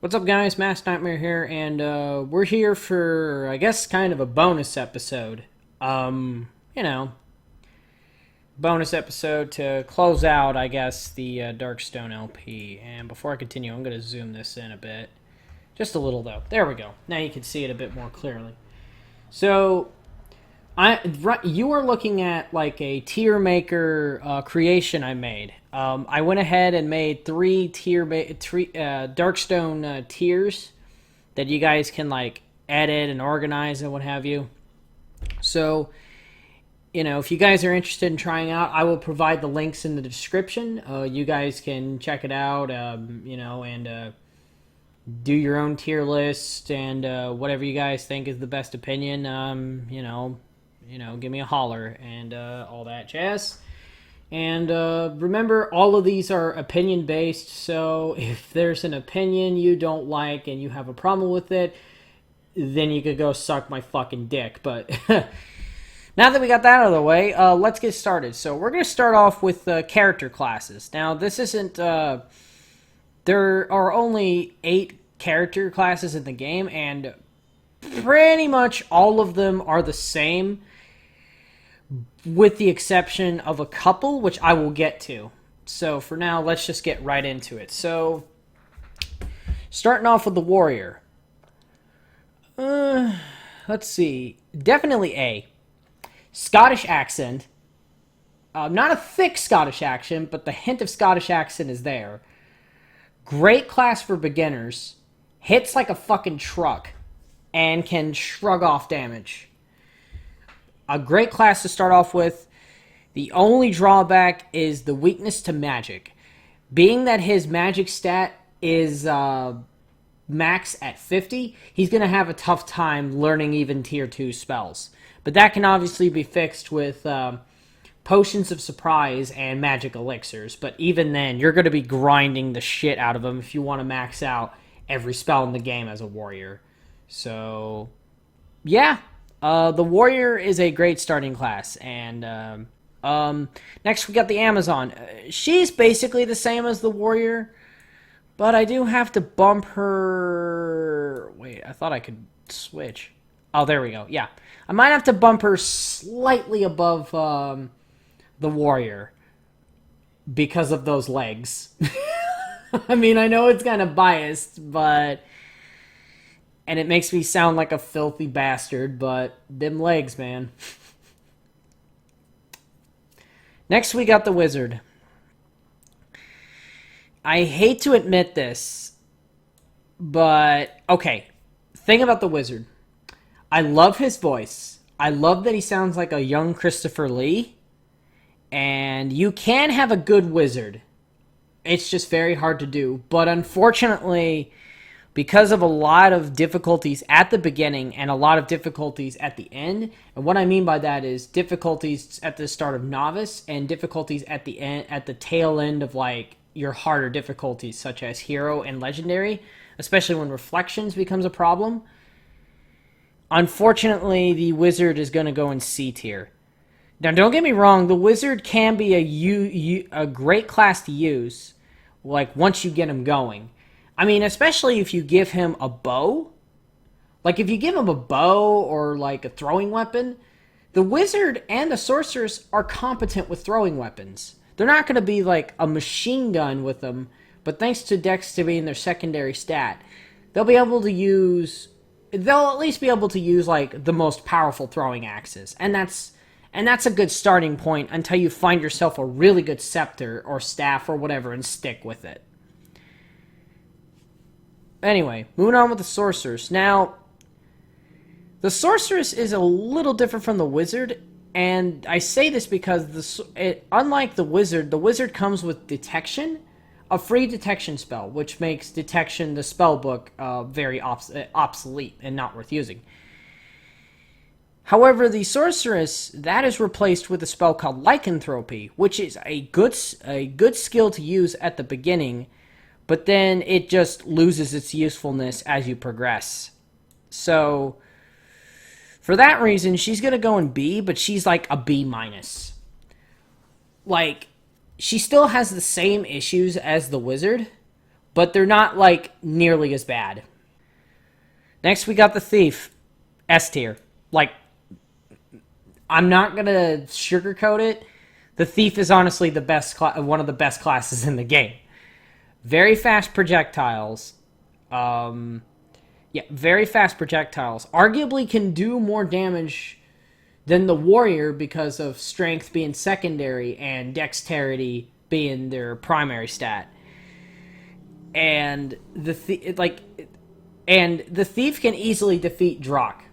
What's up, guys? Mass Nightmare here, and we're here for, I guess, kind of a bonus episode. You know, bonus episode to close out, I guess, the Darkstone LP. And before I continue, I'm going to zoom this in a bit. Just a little, though. There we go. Now you can see it a bit more clearly. So, you are looking at like a tier maker creation I made. I went ahead and made three Darkstone tiers that you guys can like edit and organize and what have you. So, if you guys are interested in trying out, I will provide the links in the description. You guys can check it out, and do your own tier list and whatever you guys think is the best opinion. Give me a holler and all that jazz. And remember, all of these are opinion based, so if there's an opinion you don't like and you have a problem with it, then you could go suck my fucking dick. But now that we got that out of the way, let's get started. So we're going to start off with character classes. Now, this isn't... there are only 8 character classes in the game, and pretty much all of them are the same, with the exception of a couple, which I will get to. So for now, let's just get right into it. So, starting off with the warrior. Let's see. Definitely A. Scottish accent. Not a thick Scottish accent, but the hint of Scottish accent is there. Great class for beginners. Hits like a fucking truck. And can shrug off damage. A great class to start off with. The only drawback is the weakness to magic. Being that his magic stat is max at 50, he's going to have a tough time learning even tier 2 spells. But that can obviously be fixed with potions of surprise and magic elixirs. But even then, you're going to be grinding the shit out of him if you want to max out every spell in the game as a warrior. So, yeah. The warrior is a great starting class, and next we got the Amazon. She's basically the same as the warrior, but I do have to bump her... Wait, I thought I could switch. Oh, there we go. Yeah, I might have to bump her slightly above the warrior because of those legs. I mean, I know it's kind of biased, but... And it makes me sound like a filthy bastard, but them legs, man. Next, we got the wizard. I hate to admit this, but okay. Thing about the wizard. I love his voice. I love that he sounds like a young Christopher Lee. And you can have a good wizard. It's just very hard to do. But unfortunately... because of a lot of difficulties at the beginning and a lot of difficulties at the end. And what I mean by that is difficulties at the start of novice and difficulties at the end, at the tail end of like your harder difficulties such as hero and legendary, especially when reflections becomes a problem. Unfortunately, the wizard is going to go in C tier. Now, don't get me wrong, the wizard can be a great class to use, like once you get him going. I mean, especially if you give him a bow. Like, if you give him a bow or, like, a throwing weapon, the wizard and the sorceress are competent with throwing weapons. They're not going to be, like, a machine gun with them, but thanks to Dex to being their secondary stat, they'll be able to use... They'll at least be able to use, like, the most powerful throwing axes. And that's a good starting point until you find yourself a really good scepter or staff or whatever and stick with it. Anyway, moving on with the sorceress. Now, the sorceress is a little different from the wizard, and I say this because unlike the wizard comes with detection, a free detection spell, which makes detection, the spell book, very obsolete and not worth using. However, the sorceress, that is replaced with a spell called lycanthropy, which is a good skill to use at the beginning, but then it just loses its usefulness as you progress. So, for that reason, she's going to go in B, but she's like a B-. Like, she still has the same issues as the wizard, but they're not, like, nearly as bad. Next, we got the Thief. S tier. Like, I'm not going to sugarcoat it. The Thief is honestly the best, one of the best classes in the game. Very fast projectiles. Yeah, very fast projectiles. Arguably can do more damage than the Warrior because of strength being secondary and dexterity being their primary stat. And the Thief can easily defeat Drock.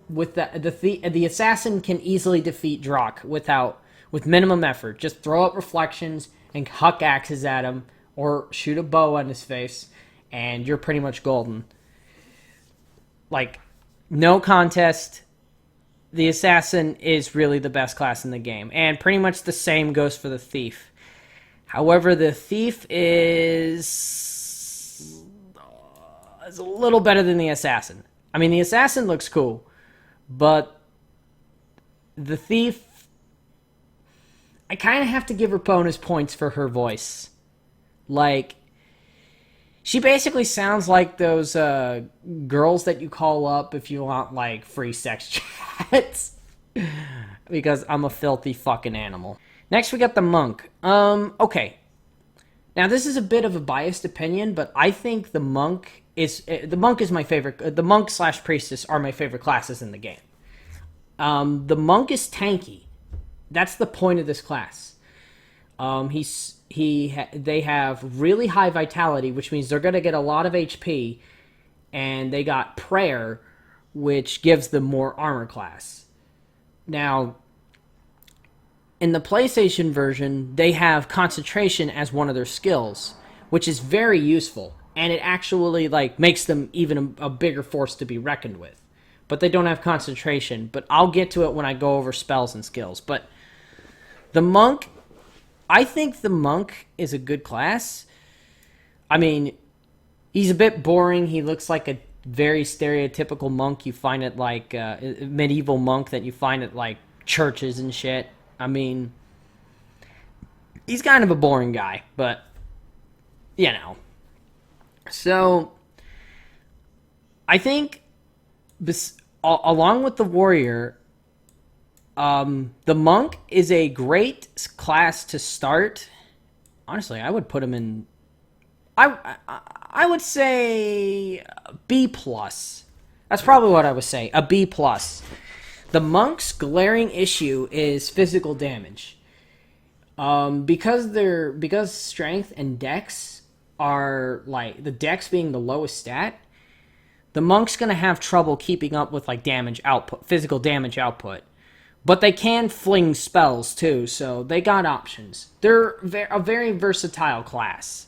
With the assassin can easily defeat Drock with minimum effort. Just throw up reflections and huck axes at him, or shoot a bow on his face, and you're pretty much golden. Like, no contest. The assassin is really the best class in the game, and pretty much the same goes for the Thief. However, the Thief is a little better than the assassin. I mean, the assassin looks cool, but the Thief, I kind of have to give her bonus points for her voice. Like, she basically sounds like those girls that you call up if you want, like, free sex chats. Because I'm a filthy fucking animal. Next, we got the Monk. Okay. Now, this is a bit of a biased opinion, but I think the Monk is my favorite. The Monk / Priestess are my favorite classes in the game. The Monk is tanky. That's the point of this class. They have really high vitality, which means they're going to get a lot of HP, and they got Prayer, which gives them more armor class. Now, in the PlayStation version, they have Concentration as one of their skills, which is very useful, and it actually, like, makes them even a bigger force to be reckoned with. But they don't have Concentration, but I'll get to it when I go over spells and skills. But the Monk, I think the Monk is a good class. I mean, he's a bit boring. He looks like a very stereotypical monk you find at, like, medieval monk that you find at, like, churches and shit. I mean, he's kind of a boring guy, but, you know. So, I think, along with the Warrior, the Monk is a great class to start. Honestly, I would put him in, I would say B+. That's probably what I would say, a B+. The Monk's glaring issue is physical damage. Because strength and dex are, like, the dex being the lowest stat, the Monk's gonna have trouble keeping up with, like, damage output, physical damage output. But they can fling spells, too, so they got options. They're a very versatile class.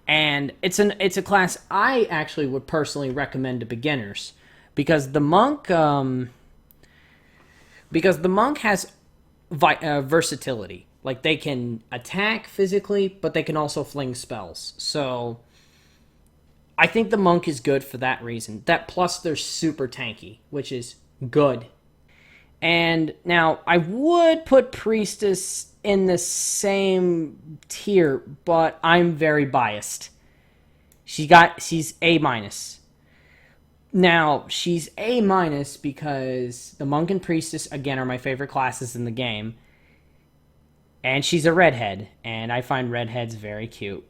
And it's a class I actually would personally recommend to beginners. Because the Monk has versatility. Like, they can attack physically, but they can also fling spells. So, I think the Monk is good for that reason. That plus they're super tanky, which is good. And now, I would put Priestess in the same tier, but I'm very biased. She's A-. Now, she's A- because the Monk and Priestess, again, are my favorite classes in the game. And she's a redhead, and I find redheads very cute.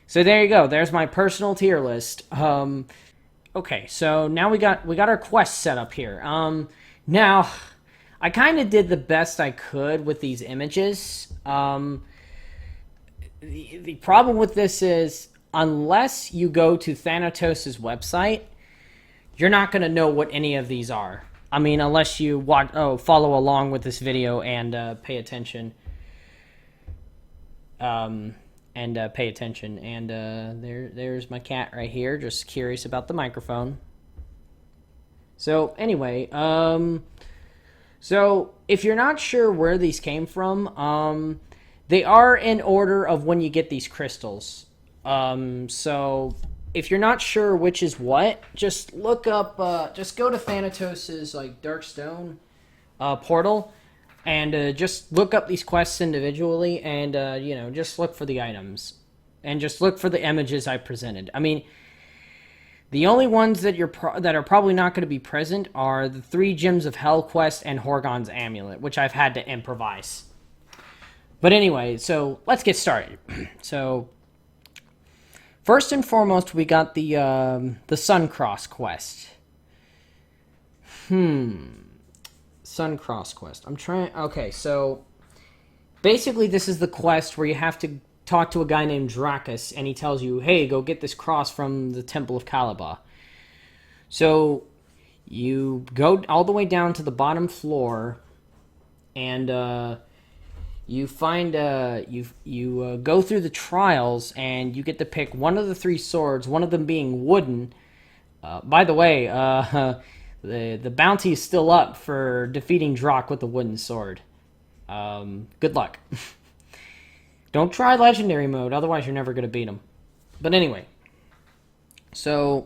So there you go. There's my personal tier list. Okay, so now we got our quest set up here. Now, I kind of did the best I could with these images. The problem with this is, unless you go to Thanatos' website, you're not going to know what any of these are. I mean, unless you follow along with this video and pay attention. And there's my cat right here, just curious about the microphone. So, anyway, so if you're not sure where these came from, they are in order of when you get these crystals. So if you're not sure which is what, just look up, just go to Thanatos' like Darkstone portal, and just look up these quests individually, and just look for the items. and just look for the images I presented. I mean, the only ones that that are probably not going to be present are the 3 Gems of Hell quest and Horgon's Amulet, which I've had to improvise. But anyway, so let's get started. So first and foremost, we got the Suncross quest. Suncross quest. I'm trying. Okay, so basically, this is the quest where you have to talk to a guy named Dracus, and he tells you, hey, go get this cross from the Temple of Caliban. So you go all the way down to the bottom floor, and you find you go through the trials, and you get to pick one of the 3 swords, one of them being wooden. By the way, the bounty is still up for defeating Drock with the wooden sword. Good luck. Don't try legendary mode, otherwise you're never going to beat him. But anyway, so...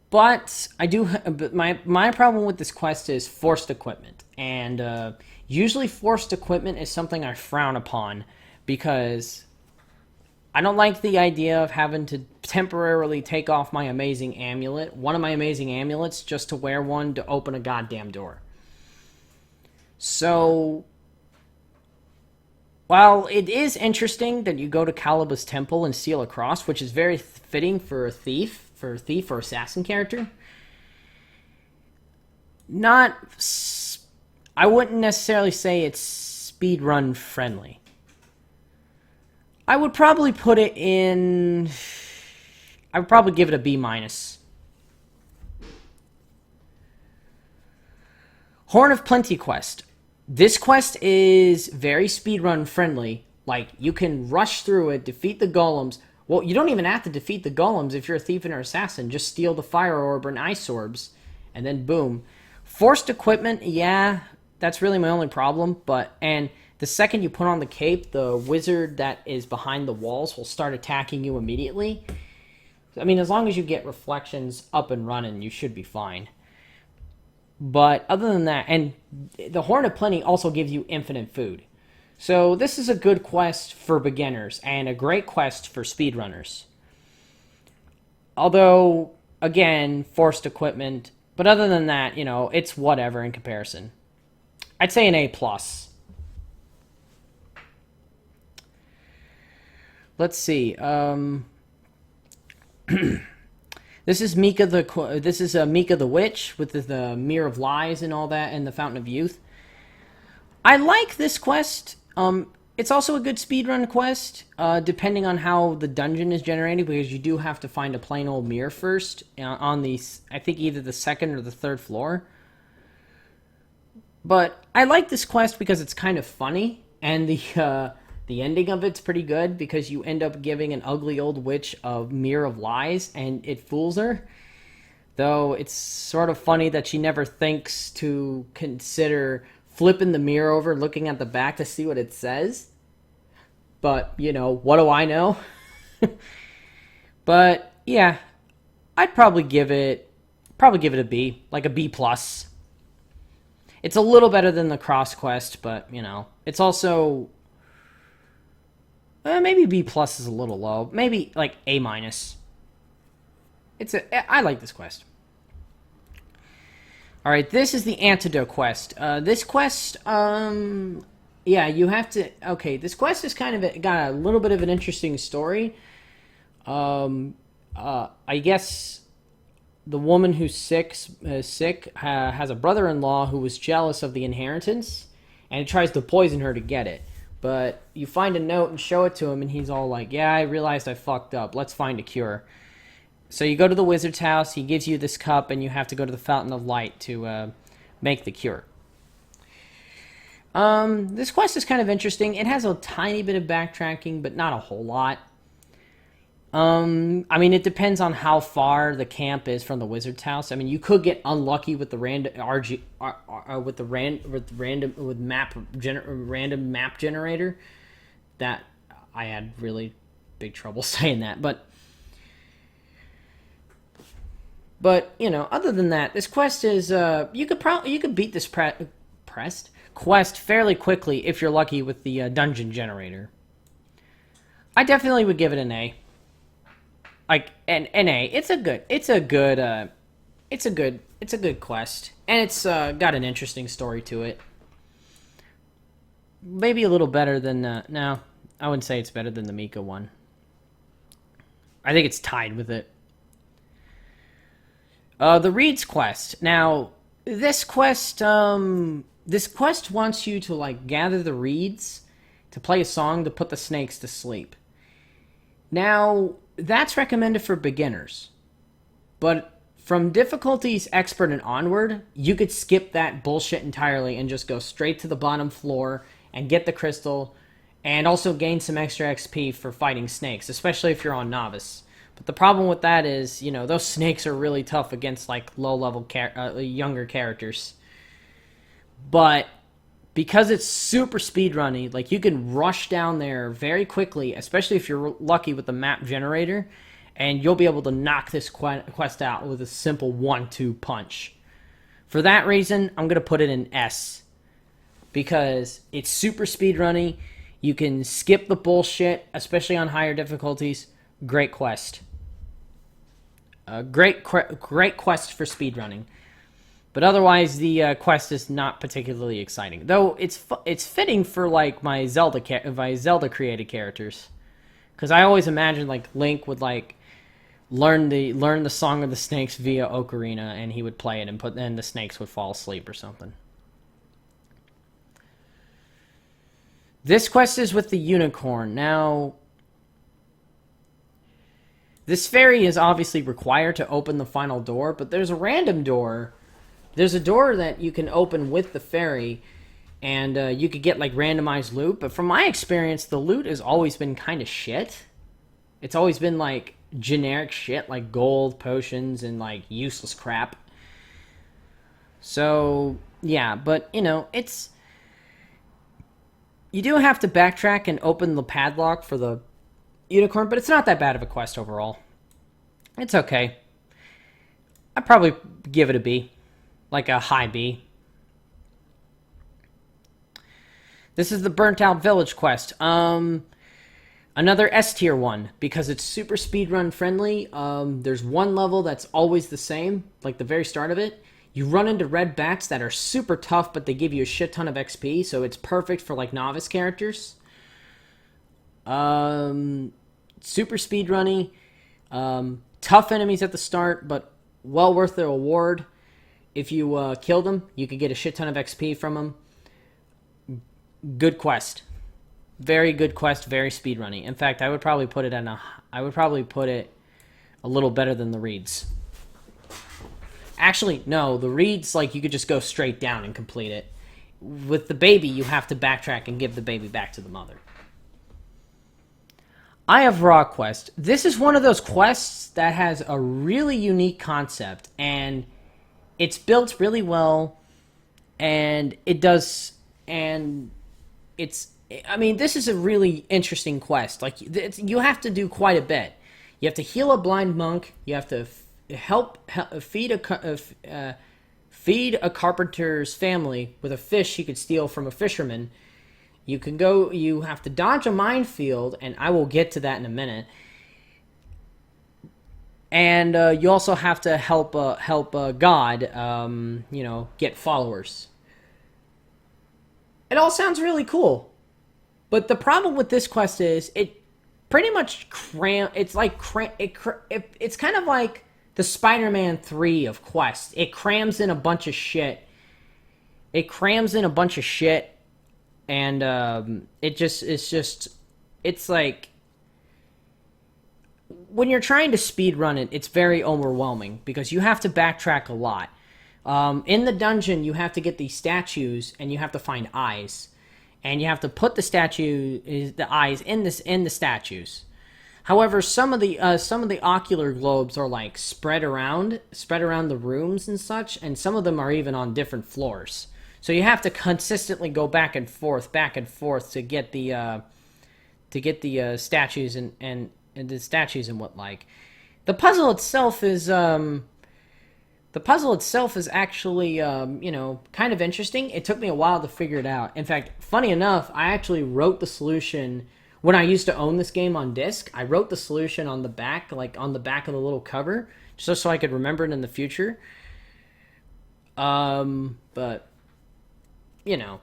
But I do... But my problem with this quest is forced equipment. And usually forced equipment is something I frown upon, because I don't like the idea of having to temporarily take off my amazing amulet, one of my amazing amulets, just to wear one to open a goddamn door. So... While it is interesting that you go to Caliban's temple and steal a cross, which is very fitting for a thief or assassin character, I wouldn't necessarily say it's speedrun friendly. I would probably put it in... I would probably give it a B-. Horn of Plenty quest. This quest is very speedrun friendly. Like, you can rush through it, defeat the golems. Well, you don't even have to defeat the golems if you're a thief and or assassin. Just steal the fire orb and ice orbs, and then boom. Forced equipment, yeah, that's really my only problem. And the second you put on the cape, the wizard that is behind the walls will start attacking you immediately. I mean, as long as you get reflections up and running, you should be fine. But other than that, and the Horn of Plenty also gives you infinite food. So this is a good quest for beginners and a great quest for speedrunners. Although, again, forced equipment. But other than that, you know, it's whatever in comparison. I'd say an A+. Let's see. This is Mika the Witch with the Mirror of Lies and all that, and the Fountain of Youth. I like this quest. It's also a good speedrun quest, depending on how the dungeon is generated, because you do have to find a plain old mirror first on the, I think, either the 2nd or the 3rd floor. But I like this quest because it's kind of funny, and the ending of it's pretty good, because you end up giving an ugly old witch a Mirror of Lies, and it fools her. Though it's sort of funny that she never thinks to consider flipping the mirror over, looking at the back to see what it says. But, you know, what do I know? But, yeah, I'd probably give it a B, like a B+. It's a little better than the Cross quest, but, you know, it's also... maybe B+ is a little low. Maybe like A-. I like this quest. All right, this is the Antidote quest. This quest, yeah, you have to. Okay, this quest is kind of got a little bit of an interesting story. I guess the woman who's sick has a brother-in-law who was jealous of the inheritance, and tries to poison her to get it. But you find a note and show it to him, and he's all like, yeah, I realized I fucked up. Let's find a cure. So you go to the wizard's house, he gives you this cup, and you have to go to the Fountain of Light to make the cure. This quest is kind of interesting. It has a tiny bit of backtracking, but not a whole lot. I mean, it depends on how far the camp is from the wizard's house. I mean, you could get unlucky with the random map generator. That I had really big trouble saying that, but you know, other than that, this quest is you could beat this quest fairly quickly if you're lucky with the dungeon generator. I definitely would give it an A. Like an A. It's a good quest, and it's got an interesting story to it. Maybe a little better than no, I wouldn't say it's better than the Mika one. I think it's tied with it. The Reeds quest. Now, this quest wants you to like gather the reeds to play a song to put the snakes to sleep. Now, that's recommended for beginners, but from difficulties expert and onward, you could skip that bullshit entirely and just go straight to the bottom floor and get the crystal, and also gain some extra XP for fighting snakes, especially if you're on novice. But the problem with that is, you know, those snakes are really tough against like low-level younger characters. But because it's super speedrunny, like you can rush down there very quickly, especially if you're lucky with the map generator, and you'll be able to knock this quest out with a simple 1-2 punch. For that reason, I'm going to put it in S. Because it's super speedrunny, you can skip the bullshit, especially on higher difficulties. Great quest. Great quest for speedrunning. But otherwise, the quest is not particularly exciting. Though it's fitting for like my Zelda created characters, because I always imagined like Link would like learn the Song of the Snakes via Ocarina, and he would play it, and then the snakes would fall asleep or something. This quest is with the unicorn. Now, this fairy is obviously required to open the final door, but there's a random door. There's a door that you can open with the fairy, and you could get like randomized loot. But from my experience, the loot has always been kind of shit. It's always been like generic shit, like gold, potions, and like useless crap. So, yeah, but you know, you do have to backtrack and open the padlock for the unicorn, but it's not that bad of a quest overall. It's okay. I'd probably give it a B. Like a high B. This is the Burnt Out Village quest. Another S tier one, because it's super speedrun friendly. There's one level that's always the same, like the very start of it. You run into red bats that are super tough, but they give you a shit ton of XP, so it's perfect for like novice characters. Super speedrunny. Tough enemies at the start, but well worth the reward. If you kill them, you could get a shit ton of XP from them. Good quest. Very good quest, very speedrunny. In fact, I would probably put it a little better than the Reeds. Actually, no, the Reeds, like, you could just go straight down and complete it. With the baby, you have to backtrack and give the baby back to the mother. I have Raw Quest. This is one of those quests that has a really unique concept, and it's built really well, and this is a really interesting quest. Like, you have to do quite a bit. You have to heal a blind monk. You have to feed a carpenter's family with a fish he could steal from a fisherman. You have to dodge a minefield, and I will get to that in a minute. And you also have to help God, get followers. It all sounds really cool. But the problem with this quest is it pretty much it's kind of like the Spider-Man 3 of quests. It crams in a bunch of shit. And it's like, when you're trying to speedrun it, it's very overwhelming because you have to backtrack a lot. In the dungeon, you have to get these statues, and you have to find eyes, and you have to put the eyes in the statues. However, some of the ocular globes are like spread around the rooms and such, and some of them are even on different floors. So you have to consistently go back and forth to get the statues and the statues and what like. The puzzle itself is The puzzle itself is actually, kind of interesting. It took me a while to figure it out. In fact, funny enough, I actually wrote the solution when I used to own this game on disc. I wrote the solution on the back, like on the back of the little cover, just so I could remember it in the future. But you know,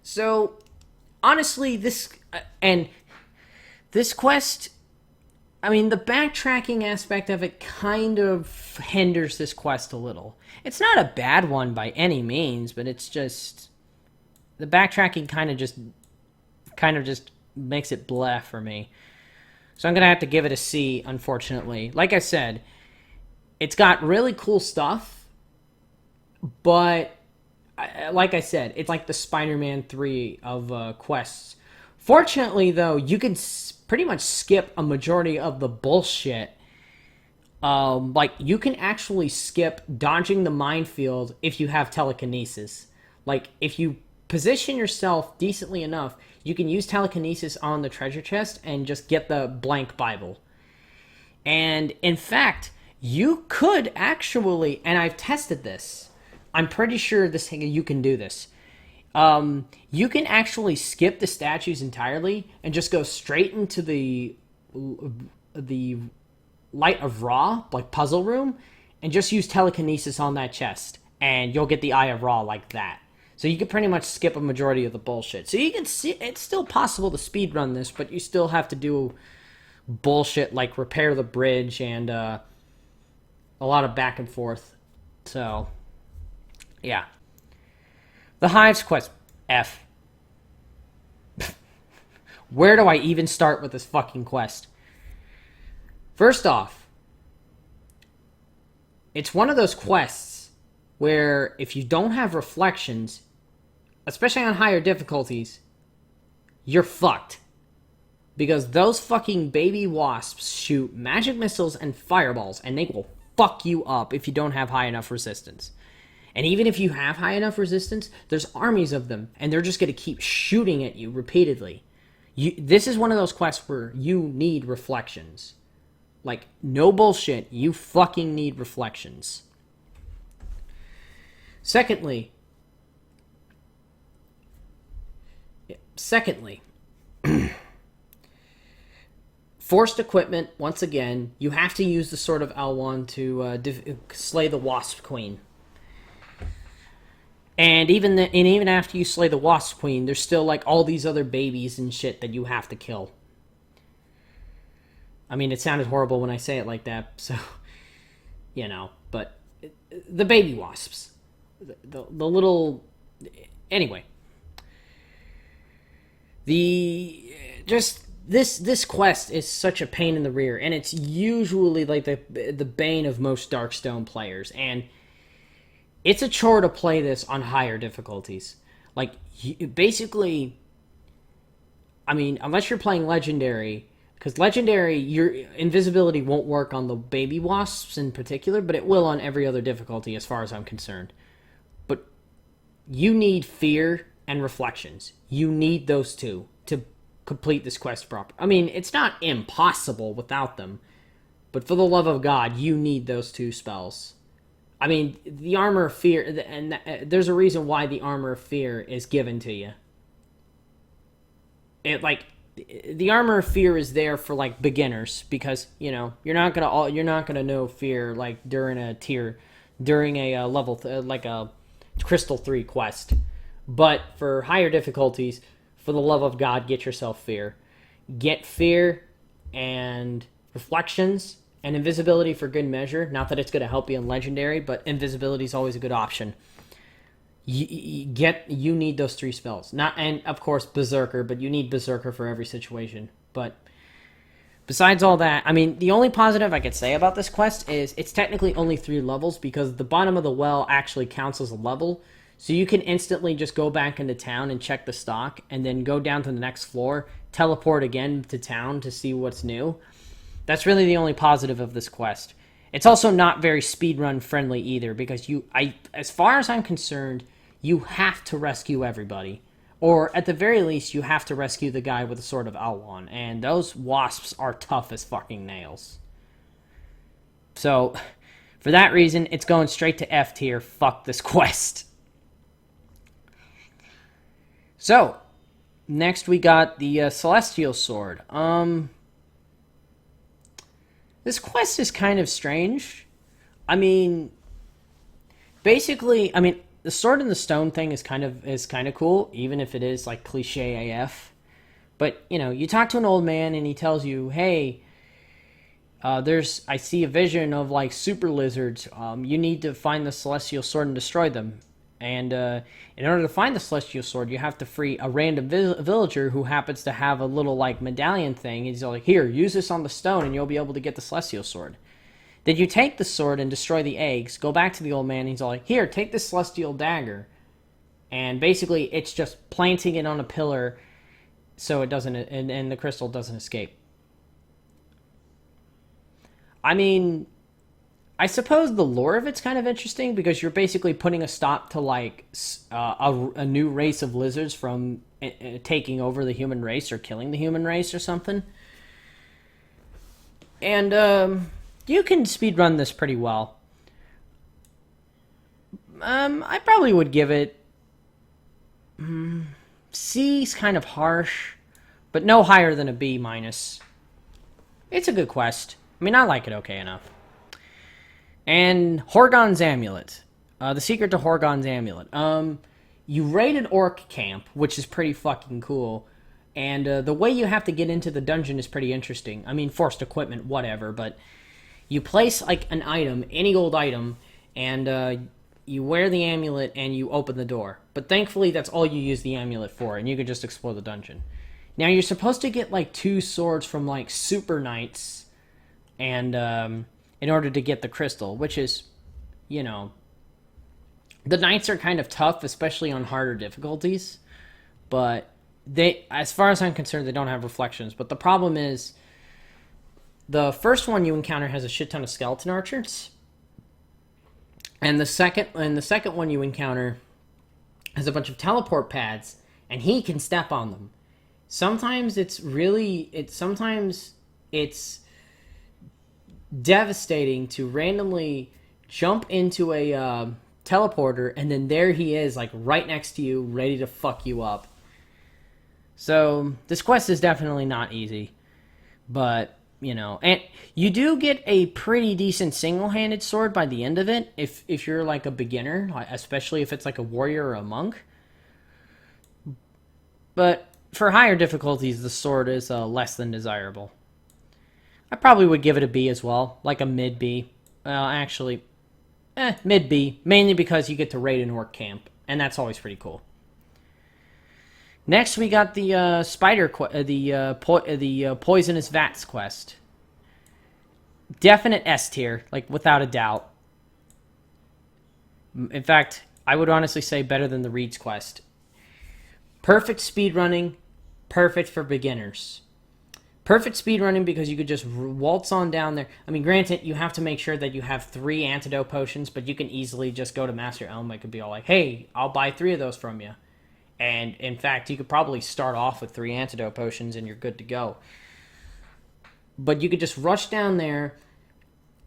so honestly, this quest, I mean, the backtracking aspect of it kind of hinders this quest a little. It's not a bad one by any means, but it's just the backtracking kind of just makes it bleh for me. So I'm gonna have to give it a C, unfortunately. Like I said, it's got really cool stuff, but like I said, it's like the Spider-Man 3 of quests. Fortunately, though, you can pretty much skip a majority of the bullshit. Like, you can actually skip dodging the minefield if you have telekinesis. Like, if you position yourself decently enough, you can use telekinesis on the treasure chest and just get the blank Bible. And, in fact, you could actually, and I've tested this, I'm pretty sure you can do this. You can actually skip the statues entirely and just go straight into the Light of Ra, like puzzle room, and just use telekinesis on that chest, and you'll get the Eye of Ra like that. So you can pretty much skip a majority of the bullshit. So you can see it's still possible to speedrun this, but you still have to do bullshit like repair the bridge and a lot of back and forth. So yeah. The Hive's quest. F. Where do I even start with this fucking quest? First off, it's one of those quests where if you don't have reflections, especially on higher difficulties, you're fucked. Because those fucking baby wasps shoot magic missiles and fireballs, and they will fuck you up if you don't have high enough resistance. And even if you have high enough resistance, there's armies of them, and they're just going to keep shooting at you repeatedly. This is one of those quests where you need reflections. Like, no bullshit, you fucking need reflections. Secondly, forced equipment, once again, you have to use the Sword of L1 to slay the Wasp Queen. And even after you slay the Wasp Queen, there's still like all these other babies and shit that you have to kill. I mean, it sounded horrible when I say it like that, so but the baby wasps, the little, anyway. This quest is such a pain in the rear, and it's usually like the bane of most Darkstone players, and it's a chore to play this on higher difficulties. Like, basically, I mean, unless you're playing Legendary, because Legendary, your invisibility won't work on the baby wasps in particular, but it will on every other difficulty as far as I'm concerned. But you need Fear and Reflections. You need those two to complete this quest proper. I mean, it's not impossible without them, but for the love of God, you need those two spells. I mean, the Armor of Fear, and there's a reason why the Armor of Fear is given to you. The Armor of Fear is there for like beginners because you're not gonna know Fear like during a level like a Crystal 3 quest, but for higher difficulties, for the love of God, get yourself Fear, get Fear and Reflections. And invisibility for good measure. Not that it's going to help you in Legendary, but invisibility is always a good option. You need those three spells. And of course Berserker, but you need Berserker for every situation. But besides all that, I mean, the only positive I could say about this quest is it's technically only 3 levels because the bottom of the well actually counts as a level. So you can instantly just go back into town and check the stock, and then go down to the next floor, teleport again to town to see what's new. That's really the only positive of this quest. It's also not very speedrun friendly either, because as far as I'm concerned, you have to rescue everybody. Or at the very least, you have to rescue the guy with the Sword of Alwan, and those wasps are tough as fucking nails. So, For that reason, it's going straight to F tier. Fuck this quest. So, next we got the Celestial Sword. This quest is kind of strange. I mean, basically, the sword and the stone thing is kind of cool, even if it is like cliche AF. But you talk to an old man and he tells you, "Hey, I see a vision of like super lizards. You need to find the Celestial Sword and destroy them. And in order to find the Celestial Sword, you have to free a random villager who happens to have a little like medallion thing. He's like, here, use this on the stone and you'll be able to get the Celestial Sword. Then you take the sword and destroy the eggs, go back to the old man, and he's all like, here, take this Celestial Dagger. And basically, it's just planting it on a pillar so it doesn't, and the crystal doesn't escape. I mean, I suppose the lore of it's kind of interesting because you're basically putting a stop to like a new race of lizards from taking over the human race or killing the human race or something. And you can speedrun this pretty well. I probably would give it C's kind of harsh, but no higher than a B minus. It's a good quest. I mean, I like it okay enough. And Horgon's Amulet. The secret to Horgon's Amulet. You raid an orc camp, which is pretty fucking cool. And the way you have to get into the dungeon is pretty interesting. I mean, forced equipment, whatever. But you place, like, an item, any old item, and you wear the amulet and you open the door. But thankfully, that's all you use the amulet for, and you can just explore the dungeon. Now, you're supposed to get, like, 2 swords from, like, super knights, and in order to get the crystal, which is, the knights are kind of tough, especially on harder difficulties, but they, as far as I'm concerned, they don't have reflections. But the problem is, the first one you encounter has a shit ton of skeleton archers, and the second one you encounter has a bunch of teleport pads, and he can step on them. Sometimes it's devastating to randomly jump into a teleporter, and then there he is, like, right next to you, ready to fuck you up. So, this quest is definitely not easy. But, and you do get a pretty decent single-handed sword by the end of it, if you're, like, a beginner, especially if it's, like, a warrior or a monk. But for higher difficulties, the sword is less than desirable. I probably would give it a B as well, like a mid-B. Well, actually, mid-B, mainly because you get to raid an orc camp, and that's always pretty cool. Next, we got the Poisonous Vats quest. Definite S tier, like, without a doubt. In fact, I would honestly say better than the Reed's quest. Perfect speedrunning, perfect for beginners. Perfect speedrunning because you could just waltz on down there. I mean, granted, you have to make sure that you have 3 antidote potions, but you can easily just go to Master Elm. It could be all like, hey, I'll buy 3 of those from you. And, in fact, you could probably start off with 3 antidote potions and you're good to go. But you could just rush down there,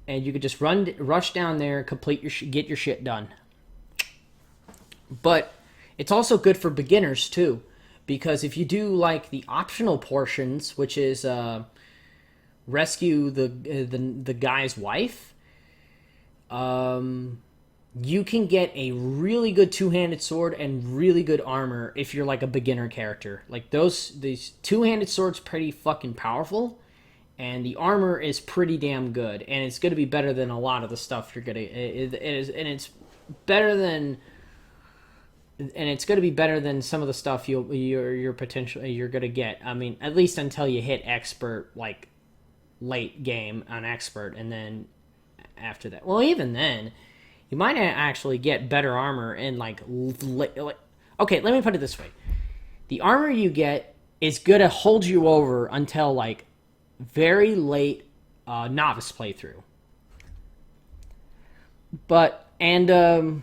and you could just rush down there, get your shit done. But it's also good for beginners, too. Because if you do, like, the optional portions, which is rescue the guy's wife, you can get a really good two-handed sword and really good armor if you're, like, a beginner character. Like, these two-handed swords pretty fucking powerful, and the armor is pretty damn good. And it's going to be better than a lot of the stuff you're going to... it's better than... And it's going to be better than some of the stuff you're going to get. I mean, at least until you hit expert, like, late game on expert, and then after that. Well, even then, you might actually get better armor in, like, okay, let me put it this way. The armor you get is going to hold you over until, like, very late novice playthrough. But, and,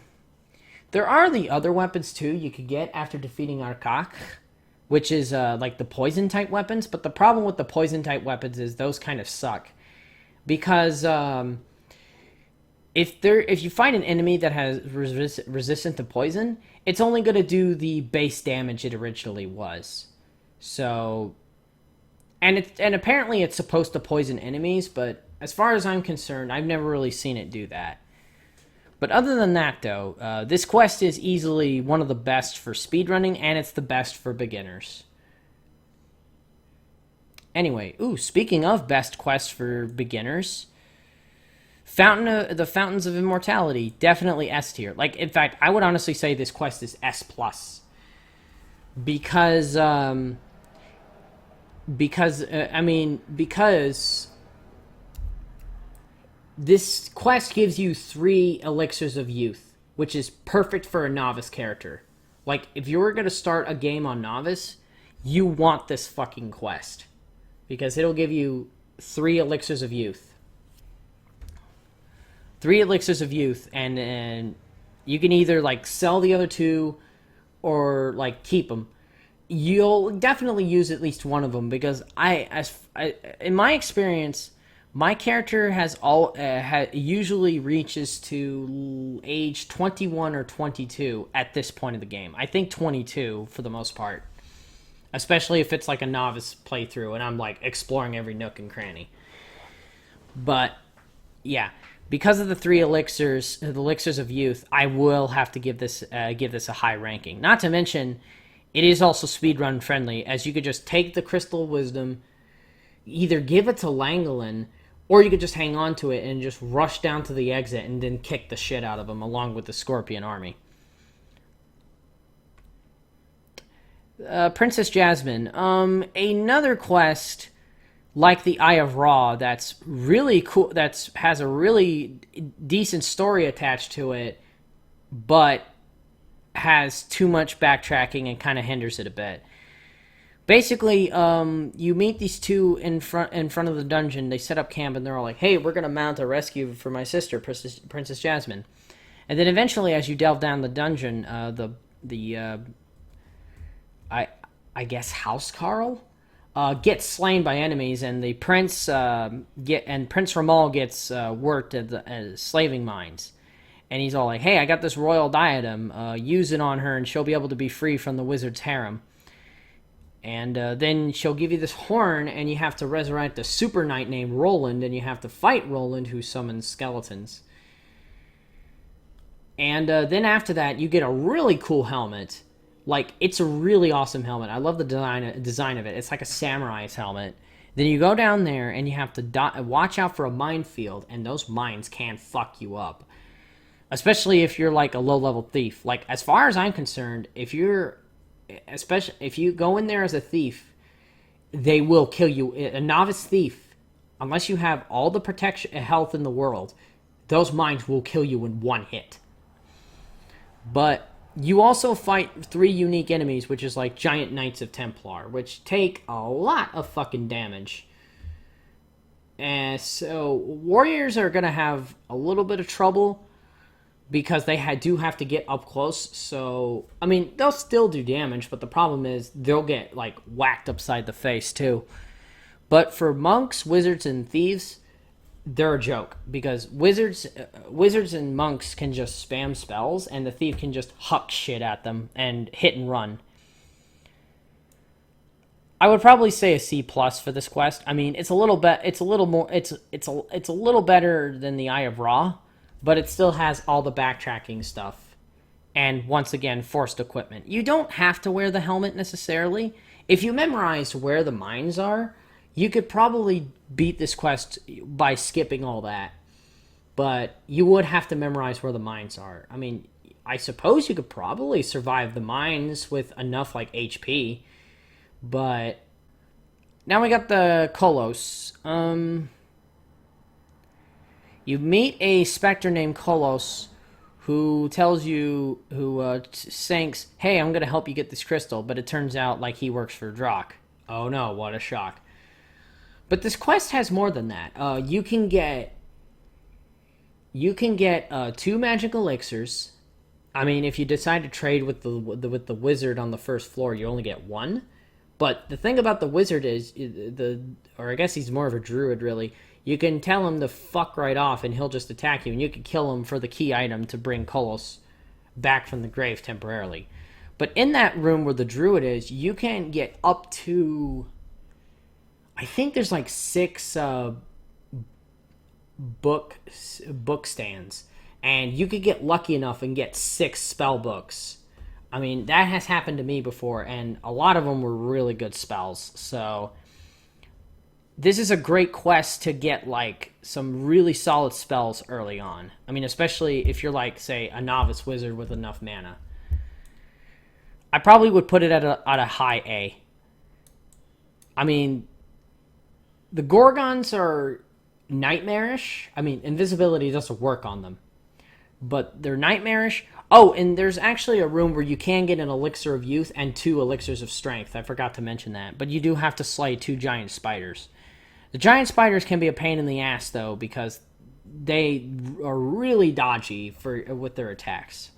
there are the other weapons, too, you could get after defeating Arkak, which is, like, the poison-type weapons. But the problem with the poison-type weapons is those kind of suck. Because, if you find an enemy that has resistant to poison, it's only going to do the base damage it originally was. So, and apparently it's supposed to poison enemies, but as far as I'm concerned, I've never really seen it do that. But other than that, though, this quest is easily one of the best for speedrunning, and it's the best for beginners. Anyway, speaking of best quests for beginners, the Fountains of Immortality, definitely S tier. Like, in fact, I would honestly say this quest is S plus, because this quest gives you 3 elixirs of youth, which is perfect for a novice character. Like, if you were gonna start a game on novice, you want this fucking quest, because it'll give you 3 elixirs of youth. 3 elixirs of youth, and you can either like sell the other 2 or like keep them. You'll definitely use at least one of them, because in my experience, my character usually reaches to age 21 or 22 at this point of the game. I think 22 for the most part, especially if it's like a novice playthrough and I'm like exploring every nook and cranny. But yeah, because of the 3 elixirs, the elixirs of youth, I will have to give this a high ranking. Not to mention, it is also speedrun friendly, as you could just take the Crystal of Wisdom, either give it to Langolin, or you could just hang on to it and just rush down to the exit and then kick the shit out of them along with the Scorpion army. Princess Jasmine. Another quest like the Eye of Ra that's really cool, has a really decent story attached to it, but has too much backtracking and kind of hinders it a bit. Basically, you meet these 2 in front of the dungeon. They set up camp and they're all like, "Hey, we're gonna mount a rescue for my sister, Princess Jasmine." And then eventually, as you delve down the dungeon, I guess Housecarl gets slain by enemies, and the Prince Prince Ramal gets worked at the slaving mines. And he's all like, "Hey, I got this royal diadem. Use it on her, and she'll be able to be free from the wizard's harem. And then she'll give you this horn, and you have to resurrect a super knight named Roland, and you have to fight Roland, who summons skeletons. And then after that, you get a really cool helmet. Like, it's a really awesome helmet. I love the design of it. It's like a samurai's helmet. Then you go down there, and you have to watch out for a minefield, and those mines can fuck you up. Especially if you're like a low-level thief. Like, as far as I'm concerned, if you go in there as a thief, they will kill you. A novice thief, unless you have all the protection health in the world, those mines will kill you in one hit. But you also fight 3 unique enemies, which is like giant Knights of Templar, which take a lot of fucking damage. And so warriors are going to have a little bit of trouble, because they do have to get up close. So, I mean, they'll still do damage, but the problem is they'll get, like, whacked upside the face, too. But for monks, wizards, and thieves, they're a joke, because wizards and monks can just spam spells, and the thief can just huck shit at them and hit and run. I would probably say a C+ for this quest. I mean, it's a little better than the Eye of Ra, but it still has all the backtracking stuff. And once again, forced equipment. You don't have to wear the helmet necessarily. If you memorize where the mines are, you could probably beat this quest by skipping all that. But you would have to memorize where the mines are. I mean, I suppose you could probably survive the mines with enough, like, HP. But now we got the Kolos. You meet a specter named Kolos who tells you, thinks, "Hey, I'm going to help you get this crystal," but it turns out like he works for Drak. Oh no, what a shock. But this quest has more than that. You can get 2 magic elixirs. I mean, if you decide to trade with the wizard on the first floor, you only get 1. But the thing about the wizard is, or I guess he's more of a druid, really. You can tell him to fuck right off, and he'll just attack you, and you can kill him for the key item to bring Kolos back from the grave temporarily. But in that room where the druid is, you can get up to, I think there's like 6 book stands, and you could get lucky enough and get 6 spell books. I mean, that has happened to me before, and a lot of them were really good spells. So this is a great quest to get like some really solid spells early on. I mean, especially if you're like, say, a novice wizard with enough mana. I probably would put it at a high A. I mean, the Gorgons are nightmarish. I mean, invisibility doesn't work on them, but they're nightmarish. Oh, and there's actually a room where you can get an elixir of youth and 2 elixirs of strength. I forgot to mention that, but you do have to slay 2 giant spiders. The giant spiders can be a pain in the ass, though, because they are really dodgy with their attacks.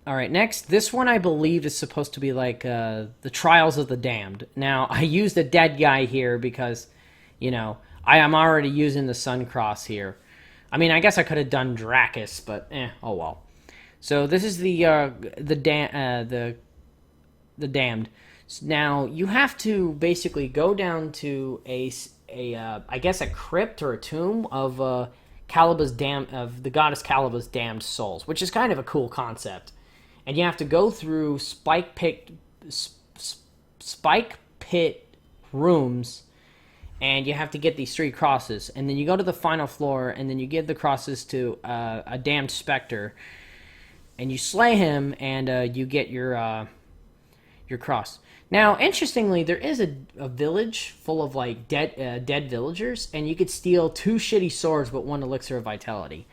All right, next, this one I believe is supposed to be like the Trials of the Damned. Now, I used a dead guy here because, you know, I am already using the Sun Cross here. I mean, I guess I could have done Dracus, but oh well. So this is the Damned. Now you have to basically go down to I guess a crypt or a tomb of the goddess Caliba's damned souls, which is kind of a cool concept. And you have to go through spike pit rooms, and you have to get these 3 crosses. And then you go to the final floor, and then you give the crosses to a damned specter, and you slay him, and you get your cross. Now, interestingly, there is a village full of like dead villagers, and you could steal 2 shitty swords but 1 elixir of vitality.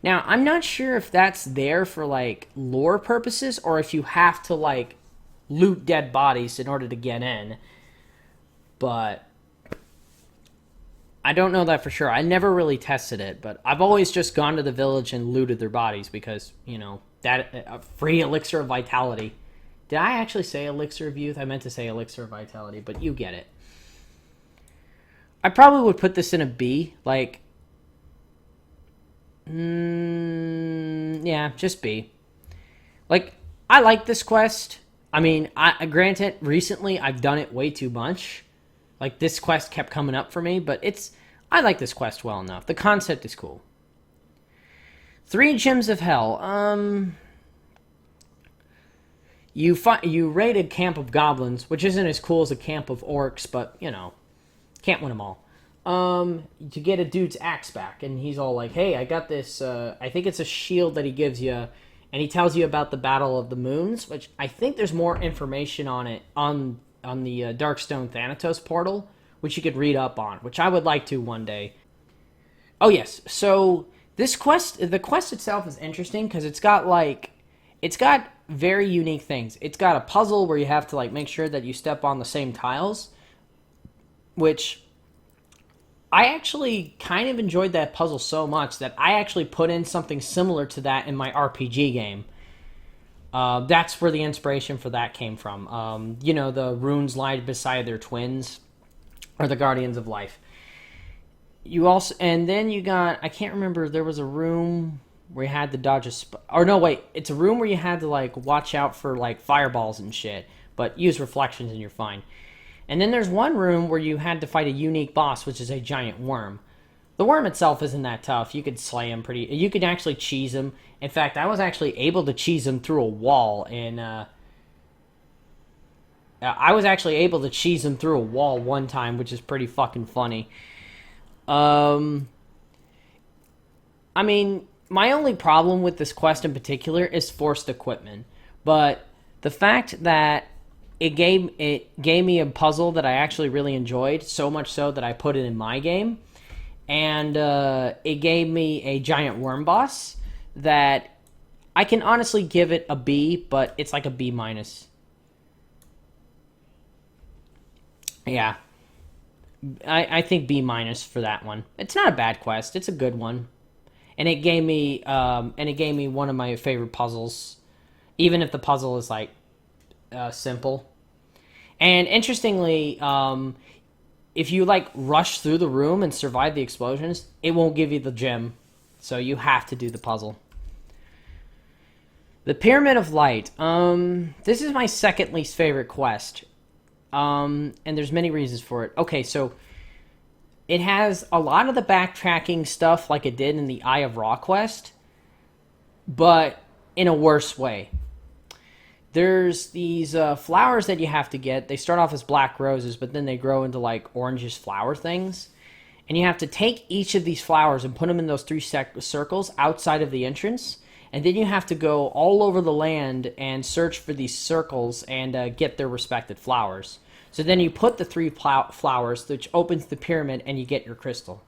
Now, I'm not sure if that's there for like lore purposes, or if you have to like loot dead bodies in order to get in. But I don't know that for sure. I never really tested it, but I've always just gone to the village and looted their bodies because, you know, that free elixir of vitality. Did I actually say elixir of youth? I meant to say elixir of vitality, but you get it. I probably would put this in a B. Like, yeah, just B. Like, I like this quest. I mean, granted, recently I've done it way too much. Like, this quest kept coming up for me, but I like this quest well enough. The concept is cool. 3 Gems of Hell. You raid a camp of goblins, which isn't as cool as a camp of orcs, but, you know, can't win them all. To get a dude's axe back, and he's all like, hey, I got this, I think it's a shield that he gives you, and he tells you about the Battle of the Moons, which I think there's more information on it on the Darkstone Thanatos portal, which you could read up on, which I would like to one day. Oh, yes, so the quest itself is interesting, because it's got very unique things. It's got a puzzle where you have to like make sure that you step on the same tiles, which I actually kind of enjoyed that puzzle so much that I actually put in something similar to that in my RPG game. That's where the inspiration for that came from. You know, the runes lie beside their twins, or the Guardians of Life. And then you got, I can't remember, there was a room where you had to dodge it's a room where you had to like watch out for like fireballs and shit, but use reflections and you're fine. And then there's one room where you had to fight a unique boss, which is a giant worm. The worm itself isn't that tough. You could slay him you could actually cheese him. In fact, I was actually able to cheese him through a wall one time, which is pretty fucking funny. I mean, my only problem with this quest in particular is forced equipment. But the fact that it gave me a puzzle that I actually really enjoyed, so much so that I put it in my game, and it gave me a giant worm boss that I can honestly give it a B, but it's like a B minus. Yeah, I think B minus for that one. It's not a bad quest; it's a good one, and it gave me one of my favorite puzzles, even if the puzzle is like simple. And interestingly, if you like rush through the room and survive the explosions, it won't give you the gem. So you have to do the puzzle. The Pyramid of Light. This is my second least favorite quest. And there's many reasons for it. Okay, so it has a lot of the backtracking stuff like it did in the Eye of Ra quest, but in a worse way. There's these flowers that you have to get. They start off as black roses, but then they grow into like orangish flower things. And you have to take each of these flowers and put them in those three circles outside of the entrance. And then you have to go all over the land and search for these circles and get their respected flowers. So then you put the three flowers, which opens the pyramid, and you get your crystal.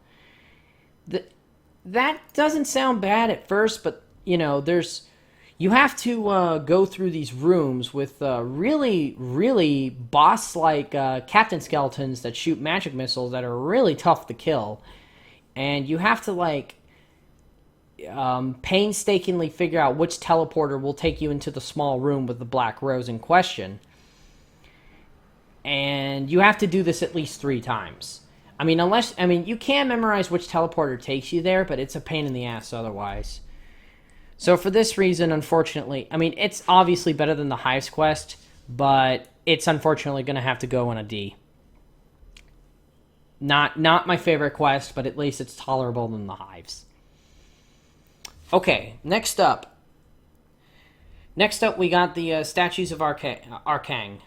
That doesn't sound bad at first, but you know, you have to go through these rooms with really, really boss-like captain skeletons that shoot magic missiles that are really tough to kill. And you have to, like, painstakingly figure out which teleporter will take you into the small room with the black rose in question. And you have to do this at least 3 times. I mean, you can memorize which teleporter takes you there, but it's a pain in the ass otherwise. So for this reason, unfortunately, I mean, it's obviously better than the Hives quest, but it's unfortunately going to have to go on a D. Not my favorite quest, but at least it's tolerable than the Hives. Okay, next up. Next up, we got the Statues of Arkang.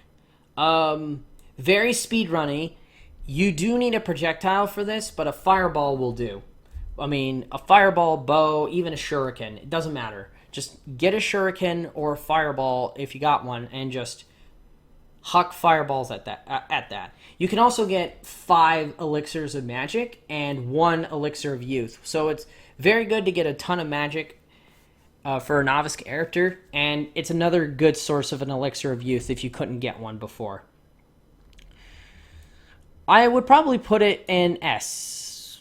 Very speedrunny. You do need a projectile for this, but a fireball will do. I mean, a fireball, bow, even a shuriken. It doesn't matter. Just get a shuriken or a fireball if you got one, and just huck fireballs at that. You can also get 5 elixirs of magic and 1 elixir of youth. So it's very good to get a ton of magic for a novice character, and it's another good source of an elixir of youth if you couldn't get one before. I would probably put it in S.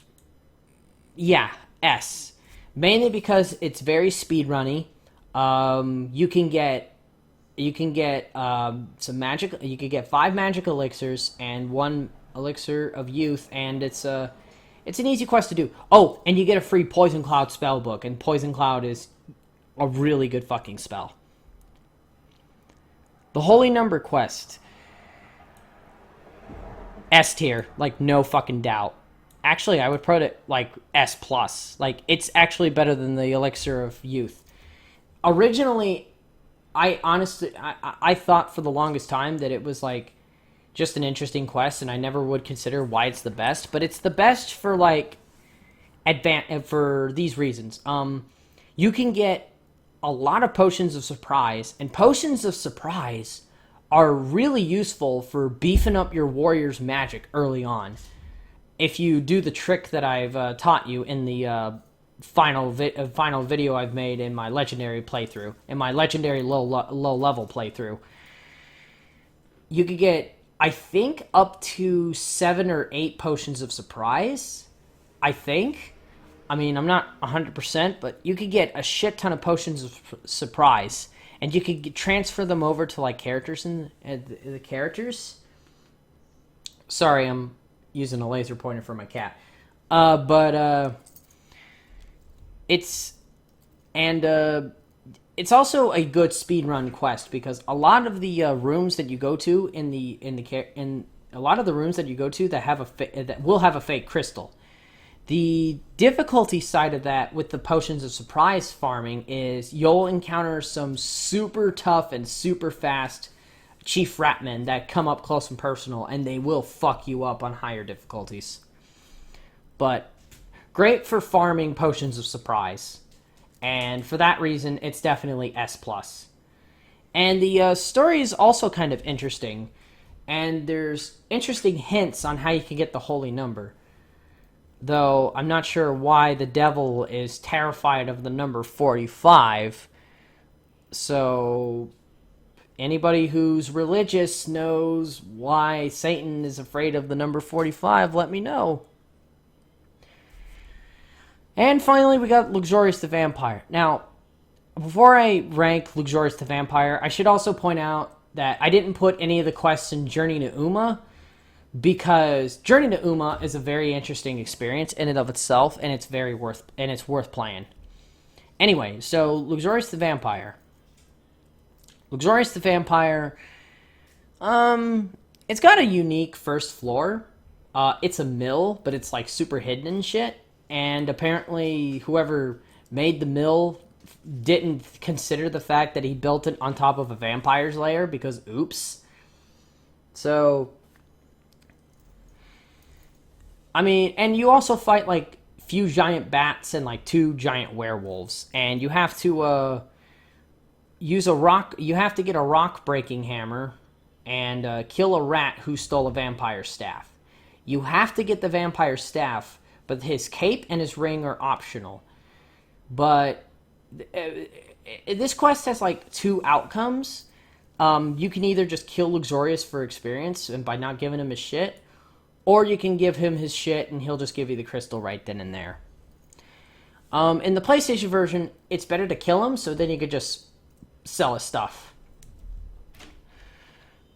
Yeah, S. Mainly because it's very speedrunny. You can get some magic. You could get 5 magic elixirs and 1 elixir of youth, and it's an easy quest to do. Oh, and you get a free Poison Cloud spell book, and Poison Cloud is a really good fucking spell. The Holy Number quest. S tier, like no fucking doubt. Actually, I would put it like S+. Like, it's actually better than the Elixir of Youth. Originally, I thought for the longest time that it was like just an interesting quest, and I never would consider why it's the best. But it's the best for like for these reasons. You can get a lot of potions of surprise, and potions of surprise are really useful for beefing up your warrior's magic early on. If you do the trick that I've taught you in the final video I've made in my legendary playthrough, in my legendary low level playthrough, you could get, I think, up to 7 or 8 potions of surprise. I think. I mean, I'm not 100%, but you could get a shit ton of potions of surprise, and you could transfer them over to like characters in the characters. Sorry, I'm using a laser pointer for my cat. It's also a good speedrun quest because a lot of the rooms that you go to in a lot of the rooms that you go to that will have a fake crystal. The difficulty side of that with the potions of surprise farming is you'll encounter some super tough and super fast Chief Ratmen that come up close and personal, and they will fuck you up on higher difficulties. But great for farming potions of surprise. And for that reason, it's definitely S+. And the story is also kind of interesting. And there's interesting hints on how you can get the holy number. Though I'm not sure why the devil is terrified of the number 45. So anybody who's religious knows why Satan is afraid of the number 45, let me know. And finally, we got Luxurious the Vampire. Now, before I rank Luxurious the Vampire, I should also point out that I didn't put any of the quests in Journey to Uma, because Journey to Uma is a very interesting experience in and of itself, and it's worth playing. Anyway, so Luxurious the Vampire. Luxurious the Vampire, it's got a unique first floor. It's a mill, but it's like super hidden and shit. And apparently, whoever made the mill didn't consider the fact that he built it on top of a vampire's lair, because oops. So, I mean, and you also fight like few giant bats and like 2 giant werewolves, and you have to use a rock. You have to get a rock breaking hammer and kill a rat who stole a vampire staff. You have to get the vampire staff, but his cape and his ring are optional. But this quest has like 2 outcomes. You can either just kill Luxurious for experience and by not giving him his shit, or you can give him his shit and he'll just give you the crystal right then and there. In the PlayStation version, it's better to kill him, so then you could just sell his stuff.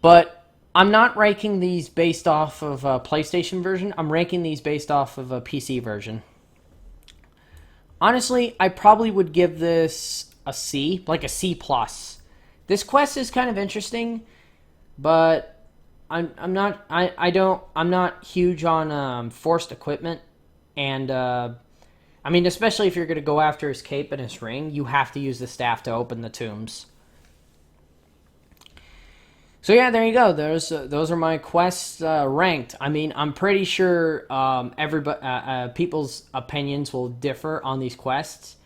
But I'm not ranking these based off of a PlayStation version. I'm ranking these based off of a PC version. Honestly, I probably would give this a C, like a C+. This quest is kind of interesting, but I'm not huge on forced equipment, and I mean, especially if you're going to go after his cape and his ring, you have to use the staff to open the tombs. So yeah, there you go. Those are my quests ranked. I mean, I'm pretty sure people's opinions will differ on these quests,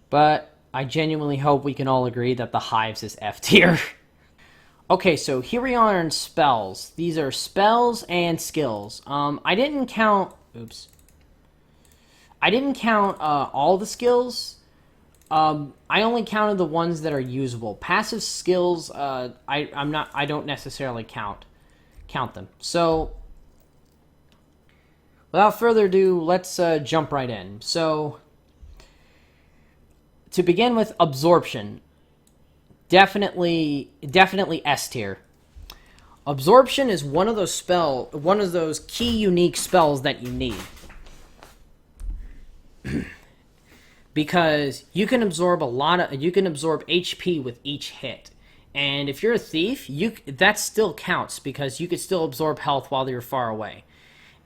but I genuinely hope we can all agree that the Hives is F tier. Okay, so here we are in spells. These are spells and skills. I didn't count. Oops. I didn't count all the skills. I only counted the ones that are usable. Passive skills, I don't necessarily count them. So, without further ado, let's jump right in. So, to begin with, absorption. Definitely S tier. Absorption is one of those key unique spells that you need. Because you can absorb HP with each hit. And if you're a thief, that still counts, because you could still absorb health while you're far away.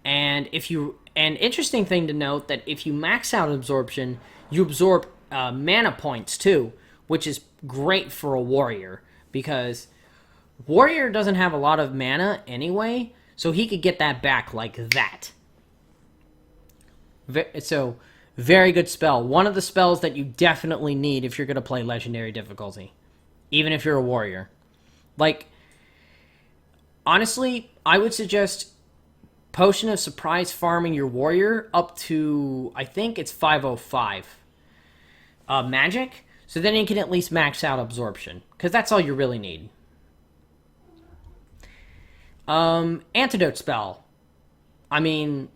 And an interesting thing to note, that if you max out absorption, you absorb mana points too, which is great for a warrior, because warrior doesn't have a lot of mana anyway, so he could get that back like that. So, very good spell. One of the spells that you definitely need if you're going to play legendary difficulty, even if you're a warrior. Like, honestly, I would suggest Potion of Surprise farming your warrior up to, I think it's 505 magic, so then you can at least max out absorption, because that's all you really need. Antidote spell. I mean,